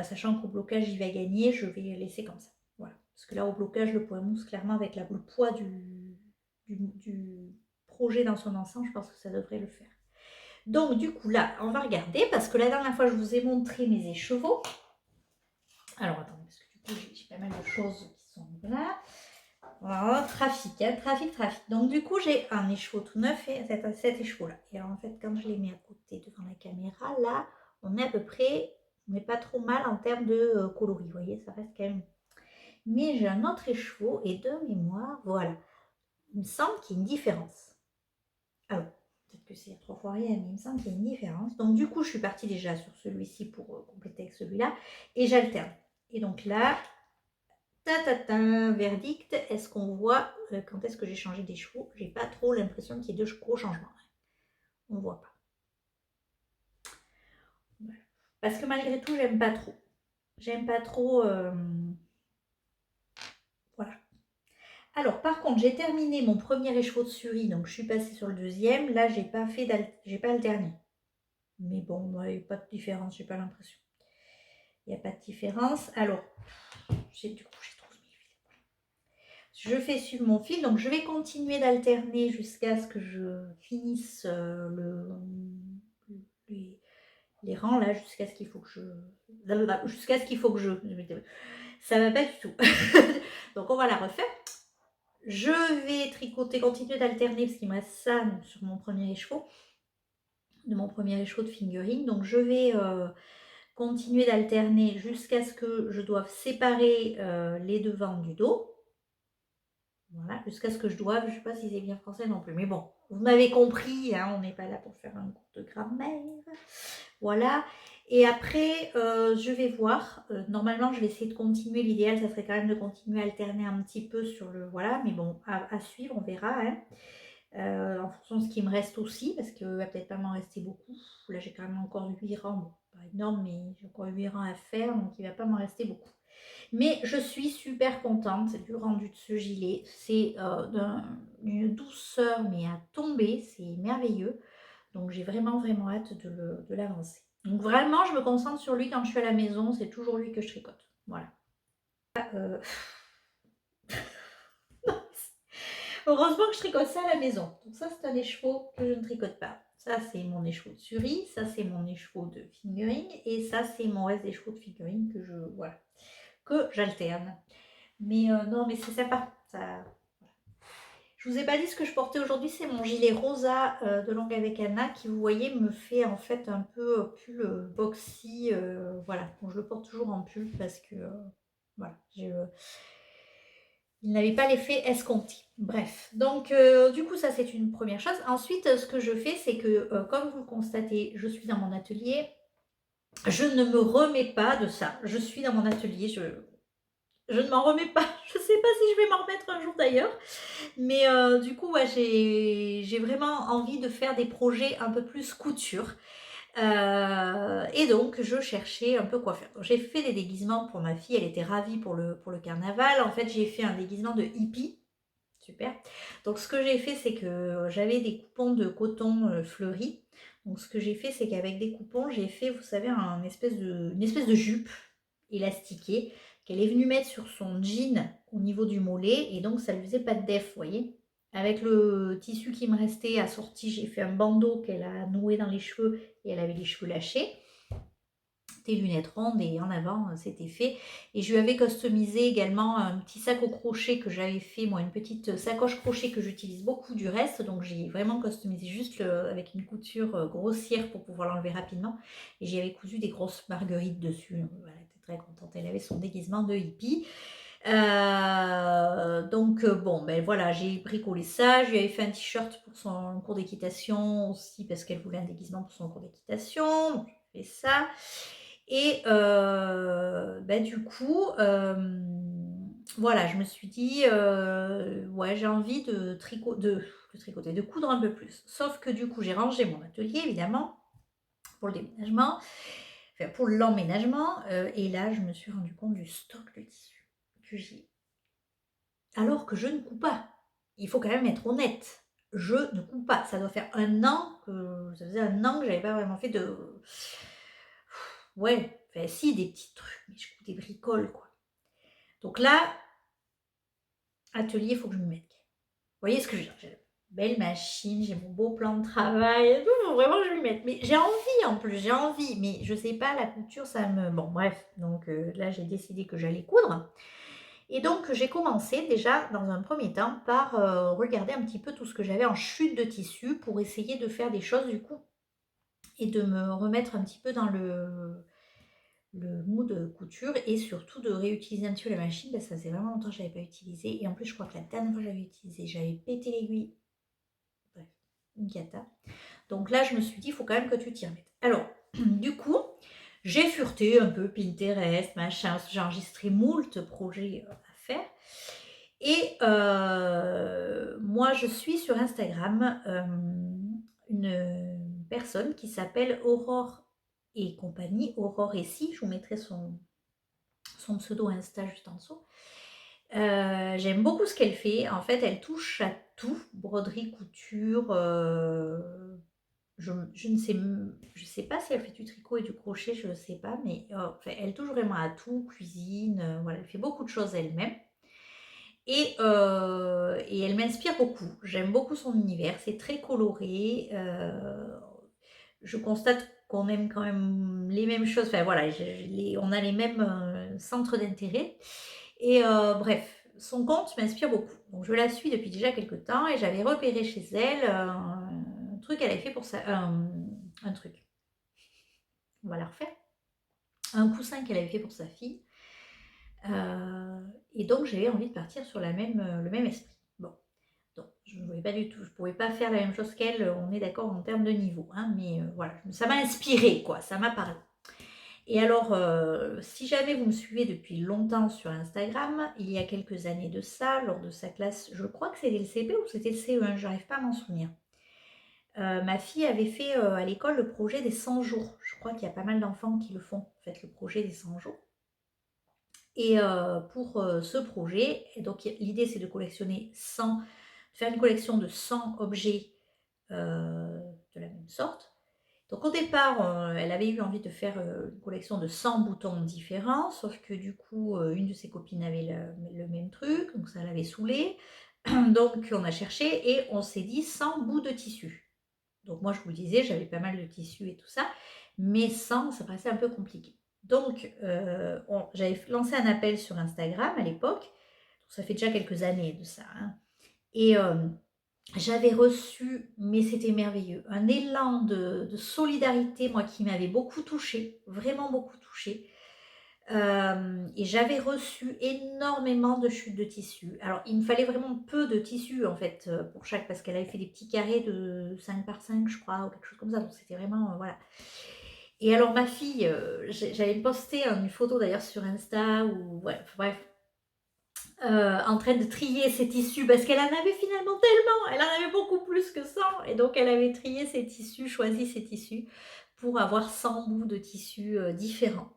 Sachant qu'au blocage, il va gagner, je vais laisser comme ça. Voilà. Parce que là, au blocage, le poids mousse, clairement, avec le poids du projet dans son ensemble, je pense que ça devrait le faire. Donc du coup, là, on va regarder, parce que la dernière fois, je vous ai montré mes écheveaux. Alors, attendez, parce que du coup, j'ai pas mal de choses qui sont là. Voilà, trafic, hein, trafic. Donc, du coup, j'ai un écheveau tout neuf et cet écheveau-là. Et alors, en fait, quand je les mets à côté devant la caméra, là, on est à peu près, on n'est pas trop mal en termes de coloris. Vous voyez, ça reste quand même. Mais j'ai un autre écheveau et de mémoire, voilà. Il me semble qu'il y a une différence. Ah bon, peut-être que c'est 3 fois rien, mais il me semble qu'il y a une différence. Donc, du coup, je suis partie déjà sur celui-ci pour compléter avec celui-là. Et j'alterne. Et donc là, verdict, est-ce qu'on voit quand est-ce que j'ai changé des chevaux? J'ai pas trop l'impression qu'il y ait de gros changements. On voit pas. Voilà. Parce que malgré tout, j'aime pas trop. J'aime pas trop. Voilà. Alors, par contre, j'ai terminé mon premier écheveau de Suri, donc je suis passée sur le deuxième. Là, j'ai pas alterné. Mais bon, il n'y a pas de différence, j'ai pas l'impression. Il n'y a pas de différence. Alors, du coup, j'ai trop mis l'huile. Je fais suivre mon fil, donc je vais continuer d'alterner jusqu'à ce que je finisse les rangs là, jusqu'à ce qu'il faut que je... Ça va pas du tout. Donc on va la refaire. Je vais tricoter, continuer d'alterner parce qu'il me reste ça sur mon premier écheveau, de mon premier écheveau de fingering. Donc je vais continuer d'alterner jusqu'à ce que je doive séparer les devants du dos. Voilà, jusqu'à ce que je doive, je ne sais pas si c'est bien français non plus, mais bon, vous m'avez compris, hein, on n'est pas là pour faire un cours de grammaire. Voilà, et après, je vais voir, normalement, je vais essayer de continuer, l'idéal, ça serait quand même de continuer à alterner un petit peu sur le, voilà, mais bon, à suivre, on verra, hein, en fonction de ce qui me reste aussi, parce qu'il va peut-être pas m'en rester beaucoup. Là, j'ai quand même encore 8 rangs, bon, pas énorme, mais j'ai encore 8 rangs à faire, donc il ne va pas m'en rester beaucoup. Mais je suis super contente du rendu de ce gilet. C'est d'une douceur, mais à tomber, c'est merveilleux. Donc j'ai vraiment hâte de l'avancer. Donc vraiment, je me concentre sur lui quand je suis à la maison. C'est toujours lui que je tricote. Voilà. Heureusement que je tricote ça à la maison. Donc ça, c'est un écheveau que je ne tricote pas. Ça, c'est mon écheveau de Suri. Ça, c'est mon écheveau de fingering. Et ça, c'est mon reste d'écheveau de fingering que j'alterne. Mais non, mais c'est sympa. Ça... Je vous ai pas dit ce que je portais aujourd'hui, c'est mon gilet rosa de longue avec Anna qui, vous voyez, me fait en fait un peu pull boxy. Voilà, bon, je le porte toujours en pull parce que voilà, il n'avait pas l'effet escompté. Bref, donc du coup, ça c'est une première chose. Ensuite, ce que je fais, c'est que comme vous le constatez, je suis dans mon atelier. Je ne me remets pas de ça. Je suis dans mon atelier, je ne m'en remets pas. Je ne sais pas si je vais m'en remettre un jour d'ailleurs. Mais du coup, ouais, j'ai vraiment envie de faire des projets un peu plus couture. Et donc, je cherchais un peu quoi faire. Donc, j'ai fait des déguisements pour ma fille. Elle était ravie pour le carnaval. En fait, j'ai fait un déguisement de hippie. Super. Donc, ce que j'ai fait, c'est que j'avais des coupons de coton fleuri. Donc, ce que j'ai fait, c'est qu'avec des coupons, j'ai fait, vous savez, une espèce de jupe élastiquée qu'elle est venue mettre sur son jean au niveau du mollet. Et donc, ça ne lui faisait pas de def, vous voyez. Avec le tissu qui me restait assorti, j'ai fait un bandeau qu'elle a noué dans les cheveux et elle avait les cheveux lâchés. Des lunettes rondes et en avant, c'était fait. Et je lui avais customisé également un petit sac au crochet que j'avais fait, moi, une petite sacoche crochet que j'utilise beaucoup du reste. Donc, j'ai vraiment customisé juste avec une couture grossière pour pouvoir l'enlever rapidement. Et j'y avais cousu des grosses marguerites dessus. Elle était très contente. Elle avait son déguisement de hippie. Donc bon, ben voilà, j'ai bricolé ça. Je lui avais fait un t-shirt pour son cours d'équitation aussi parce qu'elle voulait un déguisement pour son cours d'équitation. Donc j'ai fait ça. Et ben du coup, voilà, je me suis dit, ouais, j'ai envie de tricoter, de coudre un peu plus. Sauf que du coup, j'ai rangé mon atelier, évidemment, pour le déménagement, enfin pour l'emménagement. Et là, je me suis rendu compte du stock de tissu que j'ai. Alors que je ne couds pas. Il faut quand même être honnête. Je ne couds pas. Ça doit faire ça faisait un an que j'avais pas vraiment fait de... Ouais, enfin si, des petits trucs, mais je couds des bricoles, quoi. Donc là, atelier, il faut que je me mette. Vous voyez ce que je veux dire? J'ai une belle machine, j'ai mon beau plan de travail et tout, faut vraiment que je m'y mette. Mais j'ai envie en plus, j'ai envie, mais je sais pas, la couture, ça me... Bon, bref, donc là, j'ai décidé que j'allais coudre. Et donc, j'ai commencé déjà, dans un premier temps, par regarder un petit peu tout ce que j'avais en chute de tissu pour essayer de faire des choses, du coup, et de me remettre un petit peu dans le mood couture et surtout de réutiliser un petit peu la machine parce que ça faisait vraiment longtemps que je ne l'avais pas utilisée. Et en plus, je crois que la dernière fois que j'avais utilisé, j'avais pété l'aiguille. Bref, une cata. Donc là, je me suis dit, il faut quand même que tu t'y remettes. Alors, du coup, j'ai fureté un peu Pinterest, machin, j'ai enregistré moult projets à faire. Et moi, je suis sur Instagram une personne qui s'appelle Aurore et compagnie, Aurore et si, je vous mettrai son pseudo Insta juste en dessous. J'aime beaucoup ce qu'elle fait. En fait, elle touche à tout, broderie, couture. Je ne sais pas si elle fait du tricot et du crochet, je ne sais pas, mais enfin, elle touche vraiment à tout, cuisine, voilà, elle fait beaucoup de choses elle-même. Et elle m'inspire beaucoup. J'aime beaucoup son univers, c'est très coloré. Je constate qu'on aime quand même les mêmes choses. Enfin voilà, on a les mêmes centres d'intérêt. Et bref, son compte m'inspire beaucoup. Donc je la suis depuis déjà quelques temps et j'avais repéré chez elle un truc qu'elle avait fait pour ça. Un truc. On va la refaire. Un coussin qu'elle avait fait pour sa fille. Et donc j'avais envie de partir sur le même esprit. Bon, donc je ne voulais pas du tout, je ne pouvais pas faire la même chose qu'elle, on est d'accord en termes de niveau, hein, mais voilà, ça m'a inspiré, quoi, ça m'a parlé. Et alors, si jamais vous me suivez depuis longtemps sur Instagram, il y a quelques années de ça, lors de sa classe, je crois que c'était le CP ou c'était le CE1, j'arrive pas à m'en souvenir. Ma fille avait fait à l'école le projet des 100 jours. Je crois qu'il y a pas mal d'enfants qui le font, en fait, le projet des 100 jours. Et pour ce projet, donc l'idée c'est de collectionner 100, faire une collection de 100 objets de la même sorte. Donc au départ, elle avait eu envie de faire une collection de 100 boutons différents, sauf que du coup, une de ses copines avait le même truc, donc ça l'avait saoulée. Donc on a cherché et on s'est dit 100 bouts de tissu. Donc moi je vous le disais, j'avais pas mal de tissu et tout ça, mais 100, ça paraissait un peu compliqué. Donc j'avais lancé un appel sur Instagram à l'époque, ça fait déjà quelques années de ça, hein. Et j'avais reçu, mais c'était merveilleux, un élan de solidarité, moi, qui m'avait beaucoup touchée, vraiment beaucoup touchée. Et j'avais reçu énormément de chutes de tissu. Alors, il me fallait vraiment peu de tissu, en fait, pour chaque, parce qu'elle avait fait des petits carrés de 5 par 5, je crois, ou quelque chose comme ça. Donc, c'était vraiment, voilà. Et alors, ma fille, j'avais posté une photo d'ailleurs sur Insta, ou, ouais, bref, en train de trier ses tissus parce qu'elle en avait finalement tellement, elle en avait beaucoup plus que 100 et donc elle avait trié ses tissus, choisi ses tissus pour avoir 100 bouts de tissus différents.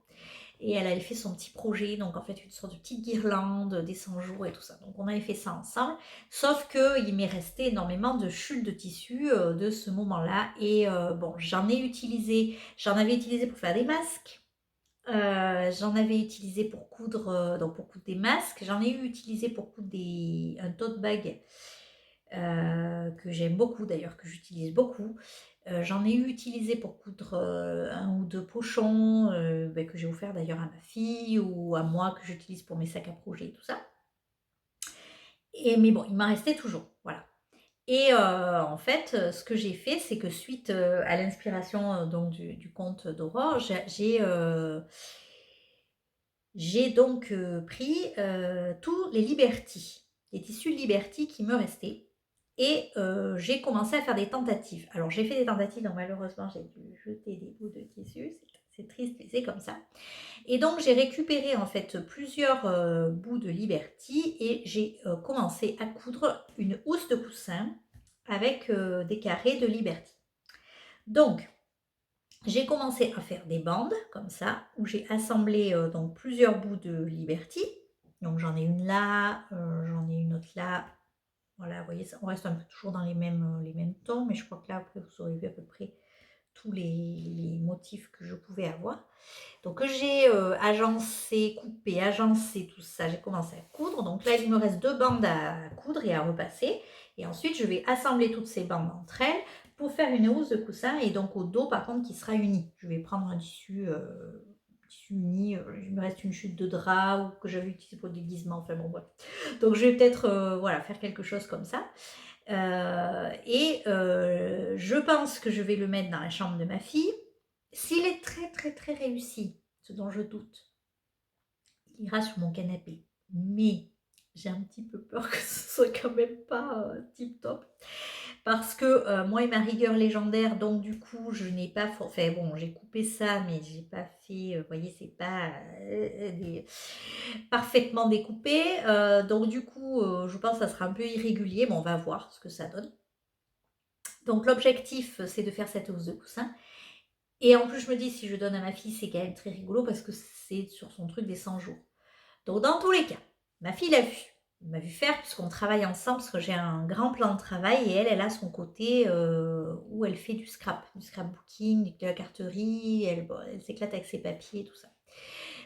Et elle avait fait son petit projet, donc en fait une sorte de petite guirlande des 100 jours et tout ça. Donc on avait fait ça ensemble, sauf qu'il m'est resté énormément de chutes de tissus de ce moment-là. Et bon, j'en avais utilisé pour faire des masques. J'en avais utilisé pour coudre, donc pour coudre des masques. J'en ai eu utilisé pour coudre un tote bag que j'aime beaucoup d'ailleurs, que j'utilise beaucoup. J'en ai eu utilisé pour coudre un ou deux pochons que j'ai offert d'ailleurs à ma fille ou à moi, que j'utilise pour mes sacs à projet et tout ça. Mais bon, il m'en restait toujours, voilà. Et en fait, ce que j'ai fait, c'est que suite à l'inspiration donc du conte d'Aurore, j'ai donc pris tous les Liberty, les tissus Liberty qui me restaient. Et j'ai commencé à faire des tentatives. Alors j'ai fait des tentatives, donc malheureusement j'ai dû jeter des bouts de tissu, c'est triste, mais c'est comme ça. Et donc j'ai récupéré en fait plusieurs bouts de Liberty et j'ai commencé à coudre une housse de coussin avec des carrés de Liberty. Donc j'ai commencé à faire des bandes comme ça, où j'ai assemblé donc plusieurs bouts de Liberty. Donc j'en ai une là, j'en ai une autre là. Voilà, vous voyez, on reste un peu toujours dans les mêmes tons, mais je crois que là, après, vous aurez vu à peu près tous les motifs que je pouvais avoir. Donc j'ai agencé, coupé, agencé tout ça, j'ai commencé à coudre. Donc là, il me reste 2 bandes à coudre et à repasser. Et ensuite, je vais assembler toutes ces bandes entre elles pour faire une housse de coussin. Et donc au dos, par contre, qui sera uni. Je vais prendre un tissu uni. Il me reste une chute de drap ou que j'avais utilisé pour le déguisement. Enfin bon, voilà. Donc je vais peut-être voilà, faire quelque chose comme ça. Je pense que je vais le mettre dans la chambre de ma fille. S'il est très très très réussi, ce dont je doute, il ira sur mon canapé. Mais j'ai un petit peu peur que ce soit quand même pas tip top. Parce que moi et ma rigueur légendaire, donc du coup, je n'ai pas... Enfin bon, j'ai coupé ça, mais j'ai pas fait... Vous voyez, c'est pas parfaitement découpé. Donc du coup, je pense que ça sera un peu irrégulier, mais on va voir ce que ça donne. Donc l'objectif, c'est de faire cette housse de coussin. Et en plus, je me dis, si je donne à ma fille, c'est quand même très rigolo parce que c'est sur son truc des 100 jours. Donc dans tous les cas, ma fille l'a vu. Elle m'a vu faire puisqu'on travaille ensemble, parce que j'ai un grand plan de travail et elle a son côté où elle fait du scrapbooking, de la carterie, elle s'éclate avec ses papiers, tout ça.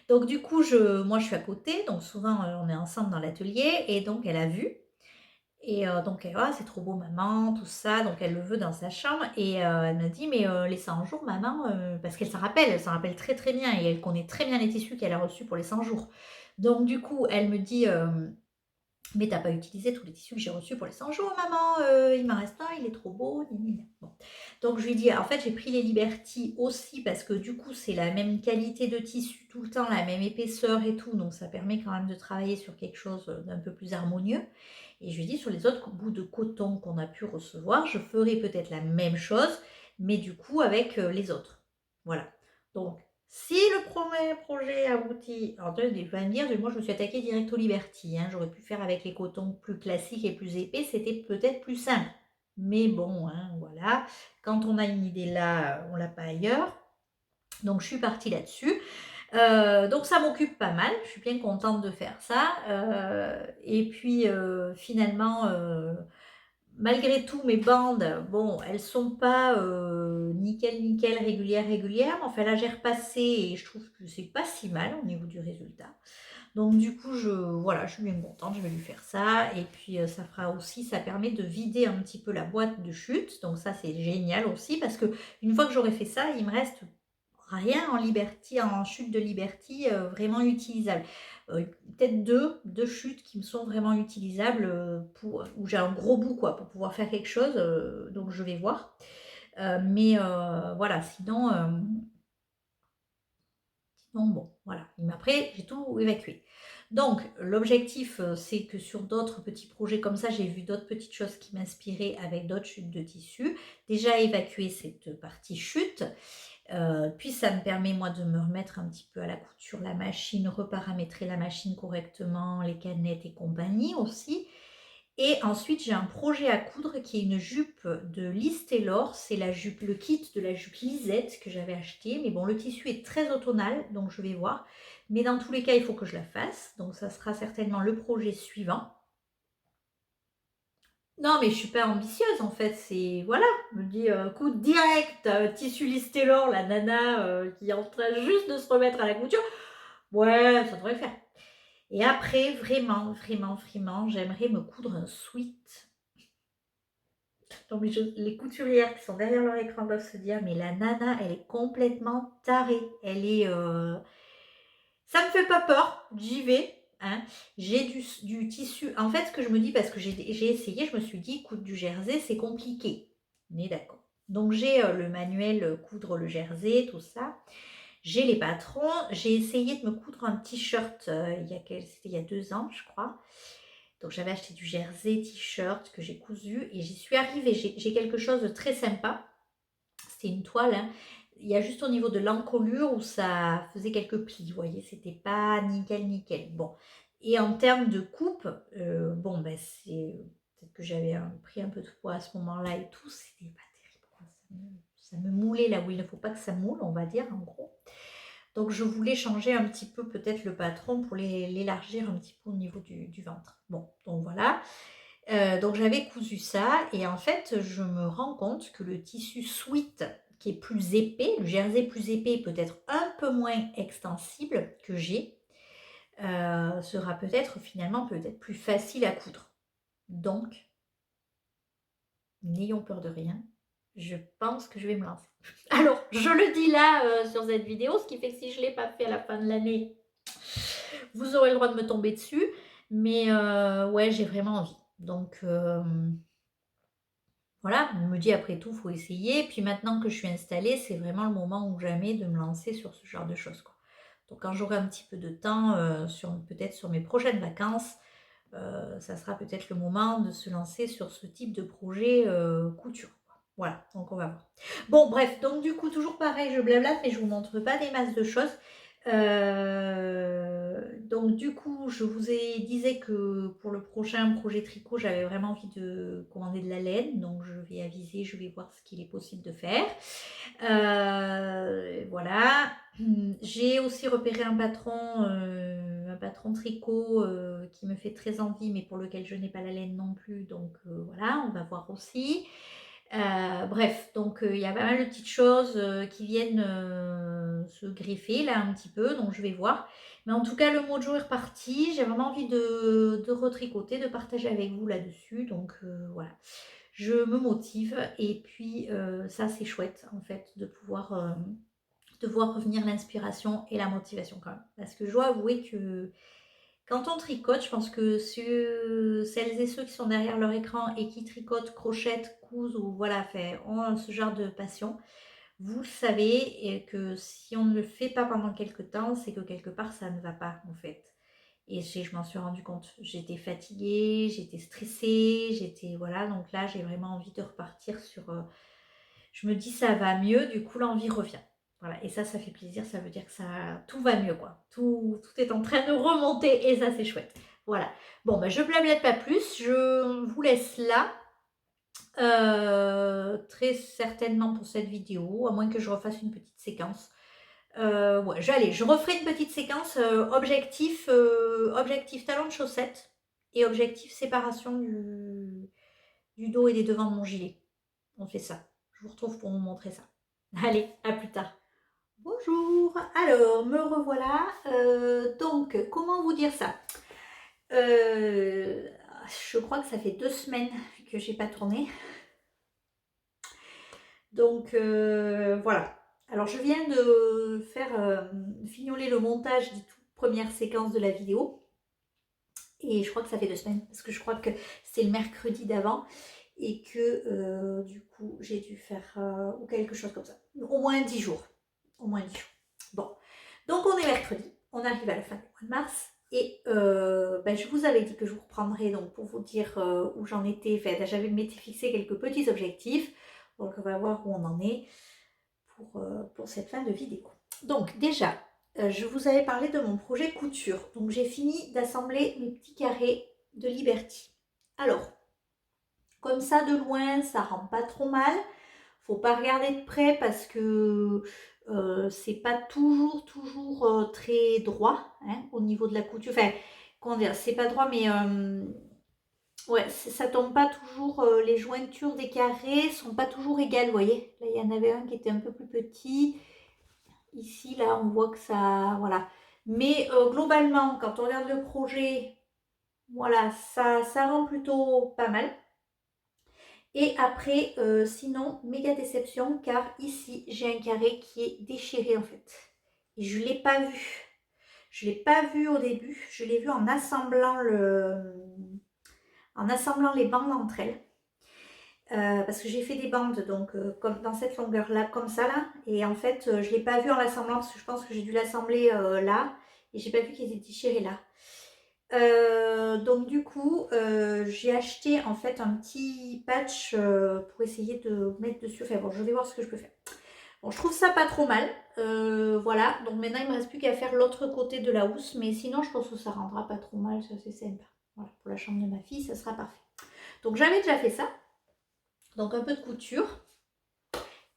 Donc du coup, moi je suis à côté, donc souvent on est ensemble dans l'atelier et donc elle a vu. Et donc elle: «Ah c'est trop beau maman», tout ça, donc elle le veut dans sa chambre et elle m'a dit: «Mais les 100 jours maman», parce qu'elle s'en rappelle très, très bien et elle connaît très bien les tissus qu'elle a reçus pour les 100 jours. Donc du coup, elle me dit: «Mais tu as pas utilisé tous les tissus que j'ai reçus pour les 100 jours maman, il m'en reste un, il est trop beau, gna gna gna». Bon, donc je lui dis: «En fait j'ai pris les Liberty aussi parce que du coup c'est la même qualité de tissu tout le temps, la même épaisseur et tout, donc ça permet quand même de travailler sur quelque chose d'un peu plus harmonieux». Et je lui dis: «Sur les autres bouts de coton qu'on a pu recevoir, je ferai peut-être la même chose, mais du coup avec les autres». Voilà. Donc, si le premier projet aboutit, alors il va me dire, moi je me suis attaquée direct au Liberty, hein, j'aurais pu faire avec les cotons plus classiques et plus épais, c'était peut-être plus simple. Mais bon, hein, voilà, quand on a une idée là, on l'a pas ailleurs. Donc je suis partie là-dessus. Donc ça m'occupe pas mal, je suis bien contente de faire ça. Et puis finalement, malgré tout, mes bandes, bon, elles sont pas nickel, nickel, régulières, régulières. Enfin là, j'ai repassé et je trouve que c'est pas si mal au niveau du résultat. Donc du coup, voilà, je suis bien contente, je vais lui faire ça. Et puis ça permet de vider un petit peu la boîte de chute. Donc ça, c'est génial aussi parce que une fois que j'aurai fait ça, il me reste rien en Liberty, en chute de Liberty vraiment utilisable. Peut-être deux chutes qui me sont vraiment utilisables où j'ai un gros bout quoi, pour pouvoir faire quelque chose, donc je vais voir. Mais voilà, sinon bon, voilà. Mais après, j'ai tout évacué. Donc, l'objectif, c'est que sur d'autres petits projets comme ça, j'ai vu d'autres petites choses qui m'inspiraient avec d'autres chutes de tissu. Déjà évacuer cette partie chute. Puis ça me permet moi de me remettre un petit peu à la couture, la machine, reparamétrer la machine correctement, les canettes et compagnie aussi. Et ensuite j'ai un projet à coudre qui est une jupe de Liz Taylor, c'est la jupe, le kit de la jupe Lisette que j'avais acheté, mais bon le tissu est très automnal donc je vais voir, mais dans tous les cas il faut que je la fasse, donc ça sera certainement le projet suivant. Non, mais je suis pas ambitieuse en fait, c'est voilà, je me dis coup direct, tissu Liz Taylor, la nana qui est en train juste de se remettre à la couture, ouais, ça devrait le faire. Et après, vraiment, vraiment, vraiment, j'aimerais me coudre un sweat. Donc, les couturières qui sont derrière leur écran doivent se dire, mais la nana, elle est complètement tarée. Elle est, ça me fait pas peur, j'y vais. Hein. J'ai du tissu. En fait, ce que je me dis, parce que j'ai essayé, je me suis dit, coudre du jersey, c'est compliqué. On est d'accord. Donc, j'ai le manuel coudre le jersey, tout ça. J'ai les patrons. J'ai essayé de me coudre un t-shirt c'était il y a 2 ans, je crois. Donc, j'avais acheté du jersey t-shirt que j'ai cousu et j'y suis arrivée. J'ai quelque chose de très sympa. C'était une toile, hein. Il y a juste au niveau de l'encolure où ça faisait quelques plis, vous voyez, c'était pas nickel, nickel. Bon, et en termes de coupe, bon, ben c'est peut-être que j'avais pris un peu de poids à ce moment-là et tout, c'était pas terrible, quoi. Ça me moulait là où il ne faut pas que ça moule, on va dire, en gros. Donc, je voulais changer un petit peu peut-être le patron pour l'élargir un petit peu au niveau du ventre. Bon, donc voilà. Donc j'avais cousu ça et en fait je me rends compte que le tissu sweat qui est plus épais, le jersey plus épais, peut-être un peu moins extensible que j'ai, sera peut-être finalement peut-être plus facile à coudre. Donc, n'ayons peur de rien, je pense que je vais me lancer. Alors, je le dis là sur cette vidéo, ce qui fait que si je ne l'ai pas fait à la fin de l'année, vous aurez le droit de me tomber dessus. Mais ouais, j'ai vraiment envie. Donc, voilà, je me dis après tout, il faut essayer. Puis maintenant que je suis installée, c'est vraiment le moment ou jamais de me lancer sur ce genre de choses, quoi. Donc quand j'aurai un petit peu de temps, peut-être sur mes prochaines vacances, ça sera peut-être le moment de se lancer sur ce type de projet couture, quoi. Voilà, donc on va voir. Bon, bref, donc du coup, toujours pareil, je blablate, mais je vous montre pas des masses de choses. Donc du coup, je vous disais que pour le prochain projet tricot, j'avais vraiment envie de commander de la laine. Donc je vais aviser, je vais voir ce qu'il est possible de faire. Voilà. J'ai aussi repéré un patron tricot qui me fait très envie, mais pour lequel je n'ai pas la laine non plus. Donc voilà, on va voir aussi. Bref, donc il y a pas mal de petites choses qui viennent se greffer là un petit peu, donc je vais voir. Mais en tout cas, le mojo est reparti. J'ai vraiment envie de retricoter, de partager avec vous là-dessus. Donc voilà, je me motive. Et puis ça, c'est chouette en fait de voir revenir l'inspiration et la motivation quand même. Parce que je dois avouer que quand on tricote, je pense que celles et ceux qui sont derrière leur écran et qui tricotent, crochettent, cousent ou voilà, ont ce genre de passion, vous savez et que si on ne le fait pas pendant quelque temps, c'est que quelque part ça ne va pas en fait. Et je m'en suis rendu compte. J'étais fatiguée, j'étais stressée, voilà, donc là j'ai vraiment envie de repartir sur. Je me dis ça va mieux, du coup l'envie revient. Voilà, et ça fait plaisir, ça veut dire que tout va mieux, quoi. Tout est en train de remonter, et ça, c'est chouette. Voilà. Bon, je blablate pas plus, je vous laisse là. Très certainement pour cette vidéo, à moins que je refasse une petite séquence. Ouais, je referai une petite séquence objectif talon de chaussette et objectif séparation du dos et des devants de mon gilet. On fait ça. Je vous retrouve pour vous montrer ça. Allez, à plus tard. Bonjour, alors me revoilà. Donc, comment vous dire ça? Je crois que ça fait 2 semaines que j'ai pas tourné. Donc voilà. Alors je viens de faire fignoler le montage des toutes premières séquences de la vidéo. Et je crois que ça fait 2 semaines, parce que je crois que c'était le mercredi d'avant. Et que du coup j'ai dû faire ou quelque chose comme ça. Au moins 10 jours. Au moins 10 jours. Bon. Donc on est mercredi. On arrive à la fin du mois de mars. Et je vous avais dit que je vous reprendrai donc pour vous dire où j'en étais. Enfin, j'avais m'étais fixé quelques petits objectifs. Donc on va voir où on en est pour cette fin de vidéo. Donc déjà, je vous avais parlé de mon projet couture. Donc j'ai fini d'assembler mes petits carrés de Liberty. Alors, comme ça de loin, ça rend pas trop mal. Faut pas regarder de près parce que c'est pas toujours très droit hein, au niveau de la couture. Enfin, comment dire, c'est pas droit, mais ouais, ça tombe pas toujours. Les jointures des carrés sont pas toujours égales, vous voyez. Là, il y en avait un qui était un peu plus petit. Ici, là, on voit que ça, voilà. Mais globalement, quand on regarde le projet, voilà, ça rend plutôt pas mal. Et après, sinon, méga déception, car ici, j'ai un carré qui est déchiré en fait. Et je ne l'ai pas vu. Je ne l'ai pas vu au début. Je l'ai vu en assemblant les bandes entre elles. Parce que j'ai fait des bandes donc comme dans cette longueur là comme ça là et en fait je l'ai pas vu en l'assemblant parce que je pense que j'ai dû l'assembler là et j'ai pas vu qu'il était déchiré là. Donc du coup, j'ai acheté en fait un petit patch pour essayer de mettre dessus. Enfin bon, je vais voir ce que je peux faire. Bon, je trouve ça pas trop mal. Voilà, donc maintenant il me reste plus qu'à faire l'autre côté de la housse. Mais sinon, je pense que ça rendra pas trop mal, ça c'est sympa. Voilà, pour la chambre de ma fille, ça sera parfait. Donc j'avais déjà fait ça. Donc un peu de couture.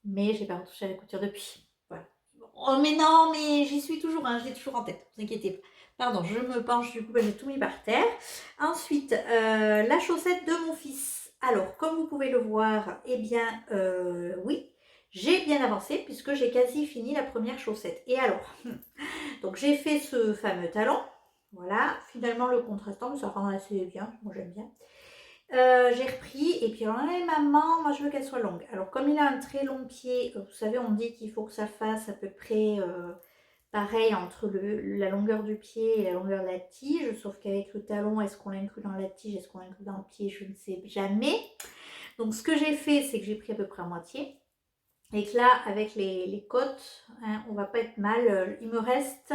Mais j'ai pas retouché à la couture depuis. Voilà. Oh mais non, mais j'y suis toujours, hein, je l'ai toujours en tête, ne vous inquiétez pas. Pardon, je me penche, du coup, j'ai tout mis par terre. Ensuite, la chaussette de mon fils. Alors, comme vous pouvez le voir, eh bien, oui, j'ai bien avancé puisque j'ai quasi fini la première chaussette. Et alors, donc j'ai fait ce fameux talon. Voilà, finalement le contrastant, ça rend assez bien, moi j'aime bien. J'ai repris et puis alors là, maman, moi je veux qu'elle soit longue. Alors comme il a un très long pied, vous savez on dit qu'il faut que ça fasse à peu près pareil entre la longueur du pied et la longueur de la tige, sauf qu'avec le talon, est-ce qu'on l'inclut dans la tige, est-ce qu'on l'inclut dans le pied, je ne sais jamais. Donc ce que j'ai fait, c'est que j'ai pris à peu près à moitié. Et que là, avec les côtes, hein, on va pas être mal. Il me reste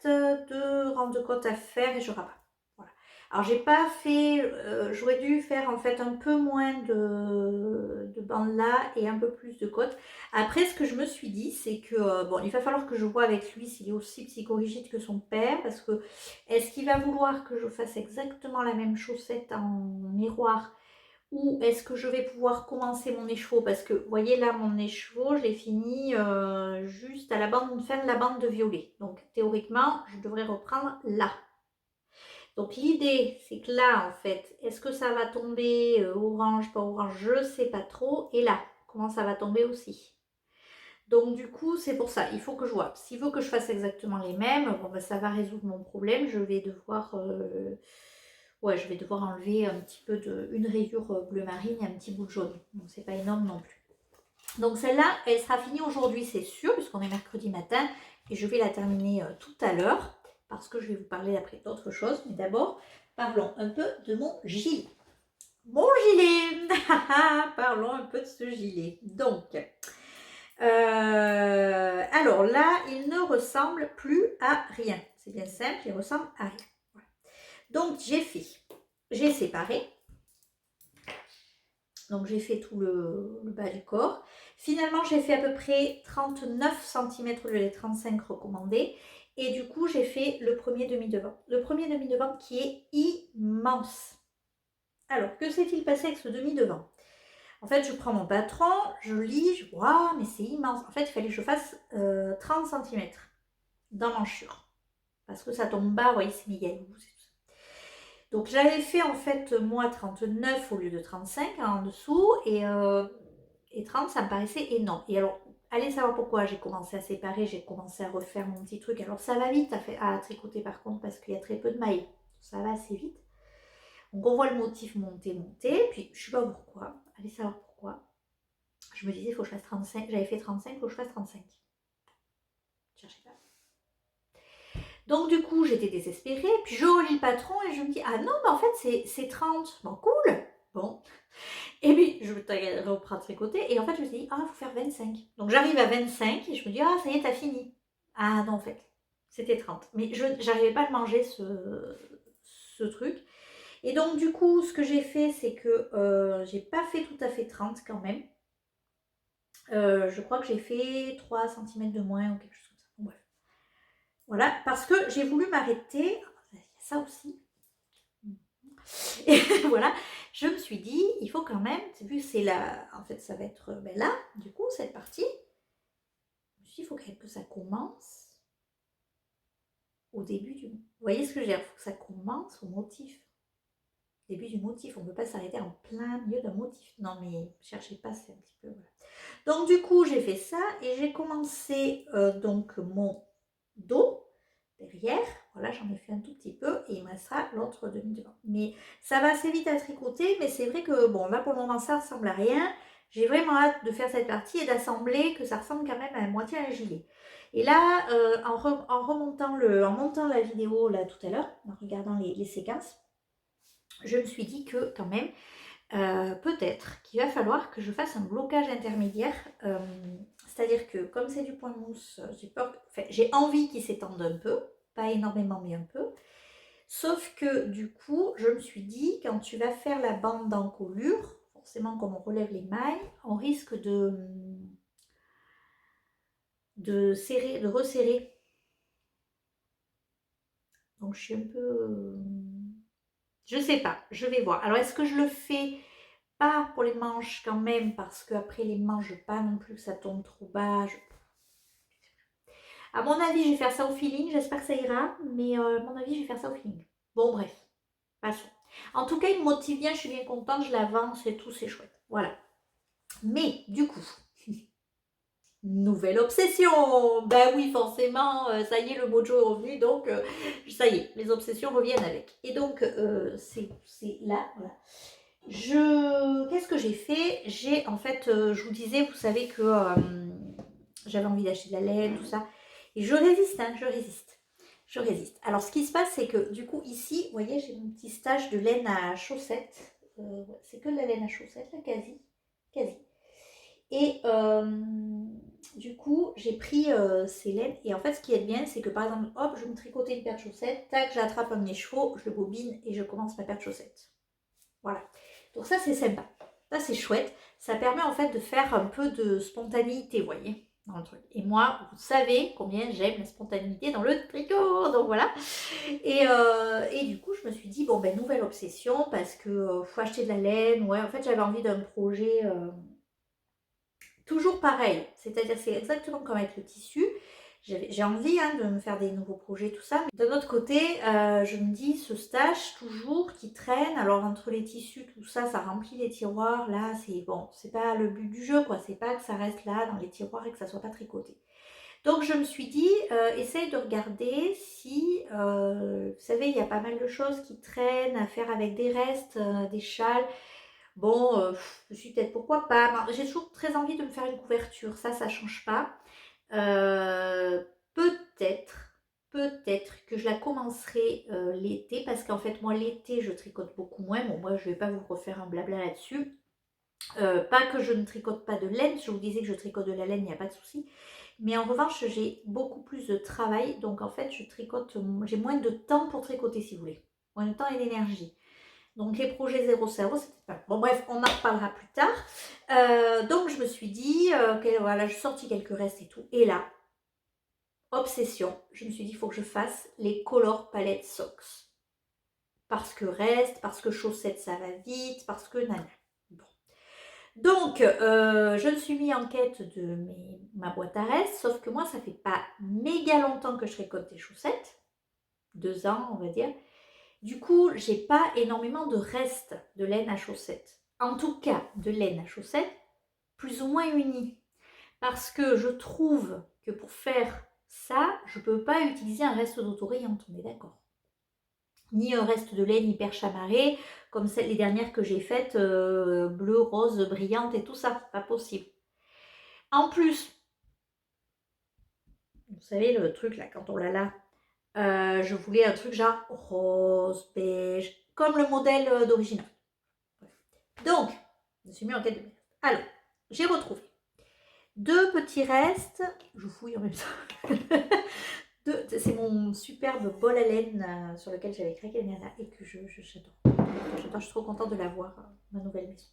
2 rangs de côtes à faire et je rabat. Voilà. Alors j'ai pas fait, j'aurais dû faire en fait un peu moins de bandes là et un peu plus de côtes. Après ce que je me suis dit c'est que bon il va falloir que je vois avec lui s'il est aussi psychorigide que son père parce que est-ce qu'il va vouloir que je fasse exactement la même chaussette en miroir ou est-ce que je vais pouvoir commencer mon écheveau? Parce que, vous voyez là, mon écheveau, je l'ai fini juste à la fin de la bande de violet. Donc, théoriquement, je devrais reprendre là. Donc, l'idée, c'est que là, en fait, est-ce que ça va tomber orange, pas orange? Je ne sais pas trop. Et là, comment ça va tomber aussi? Donc, du coup, c'est pour ça. Il faut que je vois. S'il veut que je fasse exactement les mêmes, bon, ben, ça va résoudre mon problème. Je vais devoir... ouais, je vais devoir enlever un petit peu une rayure bleu marine et un petit bout de jaune. Donc c'est pas énorme non plus. Donc celle-là, elle sera finie aujourd'hui, c'est sûr, puisqu'on est mercredi matin. Et je vais la terminer tout à l'heure, parce que je vais vous parler après d'autres choses. Mais d'abord, parlons un peu de mon gilet. Mon gilet parlons un peu de ce gilet. Donc, alors là, il ne ressemble plus à rien. C'est bien simple, il ressemble à rien. Voilà. Donc j'ai séparé. Donc j'ai fait tout le bas du corps. Finalement, j'ai fait à peu près 39 cm au lieu des 35 recommandés. Et du coup, j'ai fait le premier demi-devant. Le premier demi-devant qui est immense. Alors, que s'est-il passé avec ce demi-devant? En fait, je prends mon patron, je lis, je vois, mais c'est immense. En fait, il fallait que je fasse 30 cm d'emmanchure. Parce que ça tombe bas, vous voyez, c'est méga lourd. Donc j'avais fait en fait moi 39 au lieu de 35 hein, en dessous et 30 ça me paraissait énorme. Et alors allez savoir pourquoi j'ai commencé à séparer, j'ai commencé à refaire mon petit truc. Alors ça va vite à tricoter par contre parce qu'il y a très peu de mailles. Ça va assez vite. Donc on voit le motif monter, puis je sais pas pourquoi, allez savoir pourquoi. Je me disais, il faut que je fasse 35. J'avais fait 35, il faut que je fasse 35. Cherchez pas. Donc du coup, j'étais désespérée. Puis je relis le patron et je me dis, ah non, mais en fait, c'est 30. Bon, cool. Bon. Et puis, je reprends tricoter. Et en fait, je me suis dit, ah, il faut faire 25. Donc j'arrive à 25 et je me dis, ah, ça y est, t'as fini. Ah non, en fait, c'était 30. Mais je n'arrivais pas à le manger, ce truc. Et donc, du coup, ce que j'ai fait, c'est que j'ai pas fait tout à fait 30 quand même. Je crois que j'ai fait 3 cm de moins ou quelque chose comme ça. Bon, bref. Voilà, parce que j'ai voulu m'arrêter. Il y a ça aussi. Et voilà, je me suis dit, il faut quand même, vu que c'est là, en fait, ça va être là, du coup, cette partie. Je me suis dit, il faut quand même que ça commence au début du. Vous voyez ce que je veux dire? Il faut que ça commence au motif. Début du motif. On ne peut pas s'arrêter en plein milieu d'un motif. Non, mais cherchez pas, c'est un petit peu. Voilà. Donc, du coup, j'ai fait ça et j'ai commencé donc mon dos derrière. Voilà, j'en ai fait un tout petit peu et il me restera l'autre demi devant. Mais ça va assez vite à tricoter, mais c'est vrai que bon, là pour le moment, ça ressemble à rien. J'ai vraiment hâte de faire cette partie et d'assembler que ça ressemble quand même à moitié à un gilet. Et là, en montant la vidéo là tout à l'heure, en regardant les séquences, je me suis dit que quand même, peut-être qu'il va falloir que je fasse un blocage intermédiaire. C'est-à-dire que comme c'est du point mousse, j'ai envie qu'il s'étende un peu, pas énormément mais un peu. Sauf que du coup, je me suis dit, quand tu vas faire la bande d'encolure, forcément comme on relève les mailles, on risque serrer, de resserrer. Donc je suis un peu. Je sais pas, je vais voir. Alors est-ce que je le fais pas pour les manches quand même, parce qu'après les manches, je veux pas non plus que ça tombe trop bas. À mon avis, je vais faire ça au feeling. J'espère que ça ira, mais à mon avis, je vais faire ça au feeling. Bon, bref, passons. En tout cas, il me motive bien, je suis bien contente, je l'avance et tout, c'est chouette. Voilà. Mais du coup, nouvelle obsession. Ben oui, forcément, ça y est, le mojo est revenu, donc ça y est, les obsessions reviennent avec. Et donc, c'est là, voilà. Qu'est-ce que j'ai fait? J'ai, en fait, je vous disais, vous savez que j'avais envie d'acheter de la laine, tout ça. Et je résiste, hein, je résiste. Je résiste. Alors, ce qui se passe, c'est que du coup, ici, vous voyez, j'ai mon petit stage de laine à chaussettes. C'est que de la laine à chaussettes, là, quasi. Quasi. Et du coup, j'ai pris ces laines. Et en fait, ce qui est bien, c'est que par exemple, hop, je vais me tricoter une paire de chaussettes. Tac, j'attrape un de mes chevaux, je le bobine et je commence ma paire de chaussettes. Voilà. Donc ça, c'est sympa. Ça, c'est chouette. Ça permet en fait de faire un peu de spontanéité, vous voyez, dans le truc. Et moi, vous savez combien j'aime la spontanéité dans le tricot. Donc voilà. Et du coup, je me suis dit, bon, ben, nouvelle obsession parce que faut acheter de la laine. Ouais, en fait, j'avais envie d'un projet toujours pareil. C'est-à-dire, c'est exactement comme avec le tissu. J'ai envie de me faire des nouveaux projets, tout ça. Mais d'un autre côté, je me dis, ce stage, toujours, qui traîne. Alors, entre les tissus, tout ça, ça remplit les tiroirs. Là, c'est bon, c'est pas le but du jeu, quoi. C'est pas que ça reste là, dans les tiroirs, et que ça soit pas tricoté. Donc, je me suis dit, essaye de regarder si, vous savez, il y a pas mal de choses qui traînent à faire avec des restes, des châles. Bon, je me suis peut-être, pourquoi pas. J'ai toujours très envie de me faire une couverture. Ça change pas. Peut-être que je la commencerai l'été, parce qu'en fait, moi, l'été, je tricote beaucoup moins. Bon, moi, je vais pas vous refaire un blabla là-dessus. Pas que je ne tricote pas de laine, je vous disais que je tricote de la laine, il n'y a pas de souci. Mais en revanche, j'ai beaucoup plus de travail, donc en fait, j'ai moins de temps pour tricoter, si vous voulez. Moins de temps et d'énergie. Donc les projets zéro cerveau, c'était pas. Bon, bref, on en reparlera plus tard. Donc je me suis dit, voilà, je sortis quelques restes et tout. Et là, obsession, je me suis dit, il faut que je fasse les Color Palette Socks. Parce que reste, parce que chaussettes, ça va vite, parce que nana. Bon. Donc, je me suis mis en quête de ma boîte à restes, sauf que moi, ça fait pas méga longtemps que je tricote des chaussettes. 2 ans, on va dire. Du coup, j'ai pas énormément de restes de laine à chaussettes. En tout cas, de laine à chaussettes, plus ou moins unie. Parce que je trouve que pour faire ça, je ne peux pas utiliser un reste d'autorayante, on est d'accord. Ni un reste de laine hyper chamarré, comme les dernières que j'ai faites, bleu, rose, brillante et tout ça, pas possible. En plus, vous savez le truc là, quand on l'a là, je voulais un truc genre rose, beige, comme le modèle d'original. Donc, je me suis mis en quête de mes restes. Alors, j'ai retrouvé 2 petits restes. Je fouille en même temps. C'est mon superbe bol à laine sur lequel j'avais craqué la dernière et que j'adore. Je suis trop contente de l'avoir, ma nouvelle maison.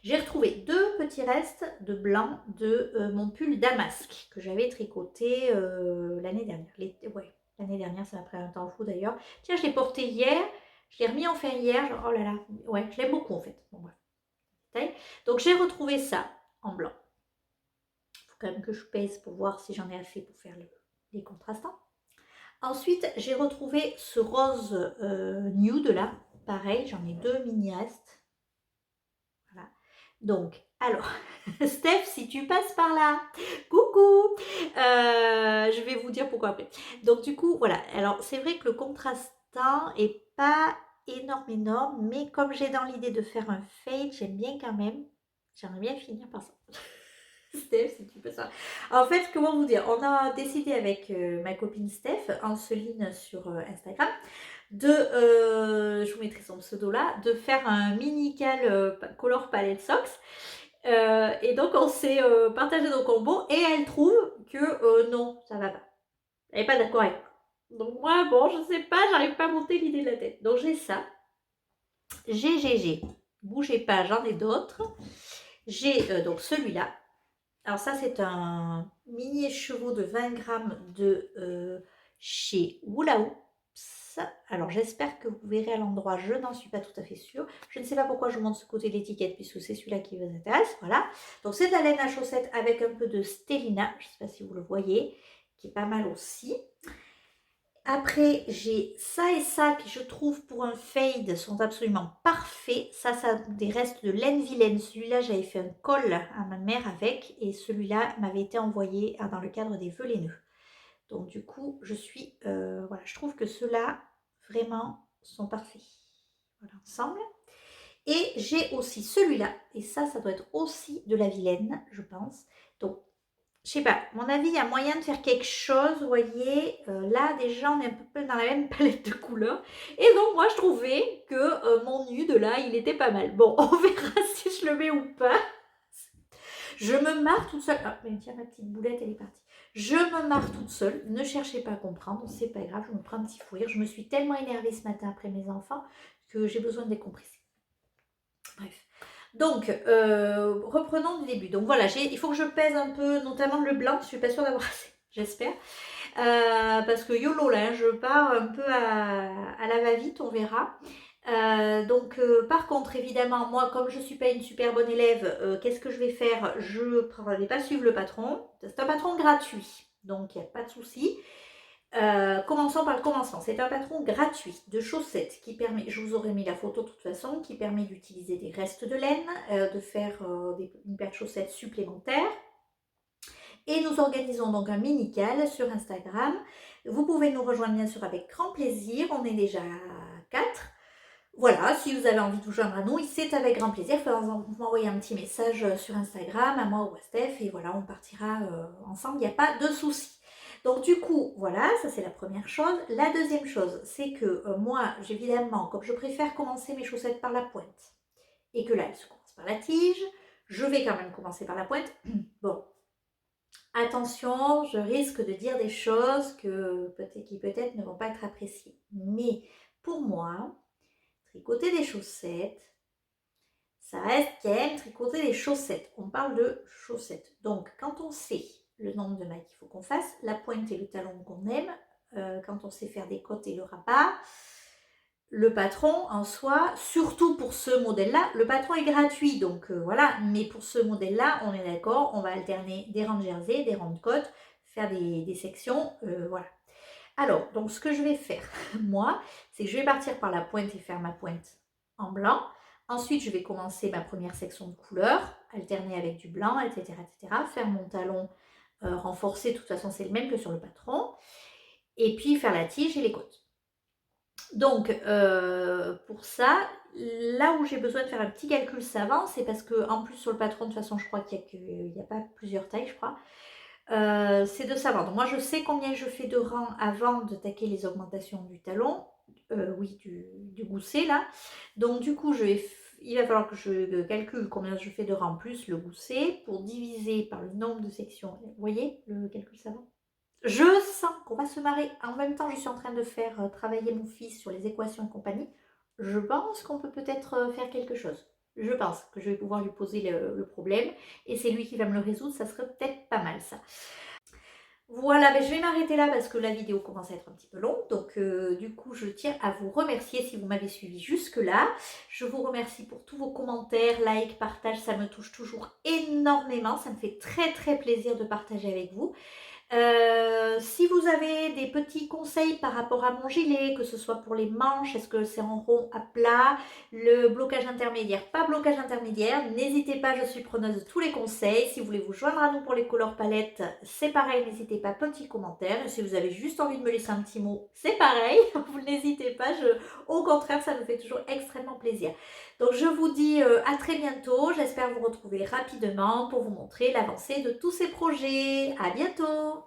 J'ai retrouvé 2 petits restes de blanc de mon pull Damasque que j'avais tricoté l'année dernière. Ouais, l'année dernière, ça m'a pris un temps fou d'ailleurs. Tiens, je l'ai porté hier. Je l'ai remis en fin hier. Genre, oh là là, ouais, je l'aime beaucoup en fait. Bon, bref. Donc j'ai retrouvé ça en blanc. Il faut quand même que je pèse pour voir si j'en ai assez pour faire les contrastants. Ensuite, j'ai retrouvé ce rose nude là. Pareil, j'en ai 2 mini restes. Voilà. Donc, alors, Steph, si tu passes par là, coucou, je vais vous dire pourquoi après. Donc, du coup, voilà. Alors, c'est vrai que le contrastant est pas énorme, mais comme j'ai dans l'idée de faire un fade, j'aime bien quand même. J'aimerais bien finir par ça. Steph, si tu peux ça. En fait, comment vous dire, on a décidé avec ma copine Steph, Anceline sur Instagram, je vous mettrai son pseudo là, de faire un mini cal color palette socks. Et donc on s'est partagé nos combos et elle trouve que non, ça va pas. Elle n'est pas d'accord avec moi. Donc moi, bon, je sais pas, j'arrive pas à monter l'idée de la tête. Donc j'ai ça. J'ai. Bougez pas, j'en ai d'autres. J'ai donc celui-là. Alors ça, c'est un mini écheveau de 20 grammes de chez Hula Hoops. Alors j'espère que vous verrez à l'endroit, je n'en suis pas tout à fait sûre. Je ne sais pas pourquoi je vous montre ce côté de l'étiquette puisque c'est celui-là qui vous intéresse. Voilà. Donc c'est de la laine à chaussettes avec un peu de stélina, je ne sais pas si vous le voyez, qui est pas mal aussi. Après, j'ai ça et ça qui, je trouve, pour un fade, sont absolument parfaits. Ça des restes de laine vilaine. Celui-là, j'avais fait un col à ma mère avec. Et celui-là m'avait été envoyé dans le cadre des vœux laineux. Donc, du coup, voilà, je trouve que ceux-là, vraiment, sont parfaits. Voilà, ensemble. Et j'ai aussi celui-là. Et ça doit être aussi de la vilaine, je pense. Donc, je sais pas, mon avis, il y a moyen de faire quelque chose, vous voyez. Là, déjà, on est un peu dans la même palette de couleurs. Et donc, moi, je trouvais que mon nude, là, il était pas mal. Bon, on verra si je le mets ou pas. Je me marre toute seule. Ah, mais tiens, ma petite boulette, elle est partie. Je me marre toute seule. Ne cherchez pas à comprendre, c'est pas grave. Je me prends un petit fou rire. Je me suis tellement énervée ce matin après mes enfants que j'ai besoin de décompresser. Bref. Donc, reprenons du début. Donc voilà, il faut que je pèse un peu, notamment le blanc. Je suis pas sûre d'avoir assez, j'espère. Parce que YOLO, là, je pars un peu à la va-vite, on verra. Donc, par contre, évidemment, moi, comme je ne suis pas une super bonne élève, qu'est-ce que je vais faire? Je ne vais pas suivre le patron. C'est un patron gratuit, donc il n'y a pas de souci. Commençons par le commencement. C'est un patron gratuit de chaussettes qui permet, je vous aurais mis la photo de toute façon, qui permet d'utiliser des restes de laine, de faire une paire de chaussettes supplémentaires. Et nous organisons donc un mini-cal sur Instagram. Vous pouvez nous rejoindre bien sûr avec grand plaisir. On est déjà 4. Voilà, si vous avez envie de vous joindre à nous, c'est avec grand plaisir. Vous m'envoyez un petit message sur Instagram, à moi ou à Steph, et voilà, on partira ensemble, il n'y a pas de souci. Donc du coup, voilà, ça c'est la première chose. La deuxième chose, c'est que moi, évidemment, comme je préfère commencer mes chaussettes par la pointe, et que là, elles se commencent par la tige, je vais quand même commencer par la pointe. Bon, attention, je risque de dire des choses qui peut-être ne vont pas être appréciées. Mais pour moi, tricoter des chaussettes, ça reste quand même tricoter des chaussettes. On parle de chaussettes. Donc, quand on sait le nombre de mailles qu'il faut qu'on fasse, la pointe et le talon qu'on aime, quand on sait faire des côtes et le rabat, le patron en soi, surtout pour ce modèle-là, le patron est gratuit, donc voilà, mais pour ce modèle-là, on est d'accord, on va alterner des rangs de jersey, des rangs de côte, faire des sections, voilà. Alors, donc ce que je vais faire, moi, c'est que je vais partir par la pointe et faire ma pointe en blanc. Ensuite, je vais commencer ma première section de couleur, alterner avec du blanc, etc., etc. Faire mon talon renforcé, de toute façon, c'est le même que sur le patron. Et puis, faire la tige et les côtes. Donc, pour ça, là où j'ai besoin de faire un petit calcul savant, c'est parce que en plus sur le patron, de toute façon, je crois qu'il n'y a pas plusieurs tailles, je crois. C'est de savoir. Donc moi, je sais combien je fais de rang avant de taquer les augmentations du talon, oui, du gousset là. Donc du coup, il va falloir que je calcule combien je fais de rang plus le gousset pour diviser par le nombre de sections. Vous voyez le calcul savant? Je sens qu'on va se marrer. En même temps, je suis en train de faire travailler mon fils sur les équations et compagnie. Je pense qu'on peut peut-être faire quelque chose. Je pense que je vais pouvoir lui poser le problème et c'est lui qui va me le résoudre. Ça serait peut-être pas mal ça. Voilà, je vais m'arrêter là parce que la vidéo commence à être un petit peu longue. Donc du coup, je tiens à vous remercier si vous m'avez suivi jusque-là. Je vous remercie pour tous vos commentaires, likes, partages. Ça me touche toujours énormément. Ça me fait très très plaisir de partager avec vous. Si vous avez des petits conseils par rapport à mon gilet, que ce soit pour les manches, est-ce que c'est en rond à plat, le blocage intermédiaire, pas blocage intermédiaire, n'hésitez pas, je suis preneuse de tous les conseils. Si vous voulez vous joindre à nous pour les couleurs palettes, c'est pareil, n'hésitez pas, petit commentaire. Et si vous avez juste envie de me laisser un petit mot, c'est pareil, vous n'hésitez pas, au contraire, ça me fait toujours extrêmement plaisir. Donc je vous dis à très bientôt, j'espère vous retrouver rapidement pour vous montrer l'avancée de tous ces projets. À bientôt!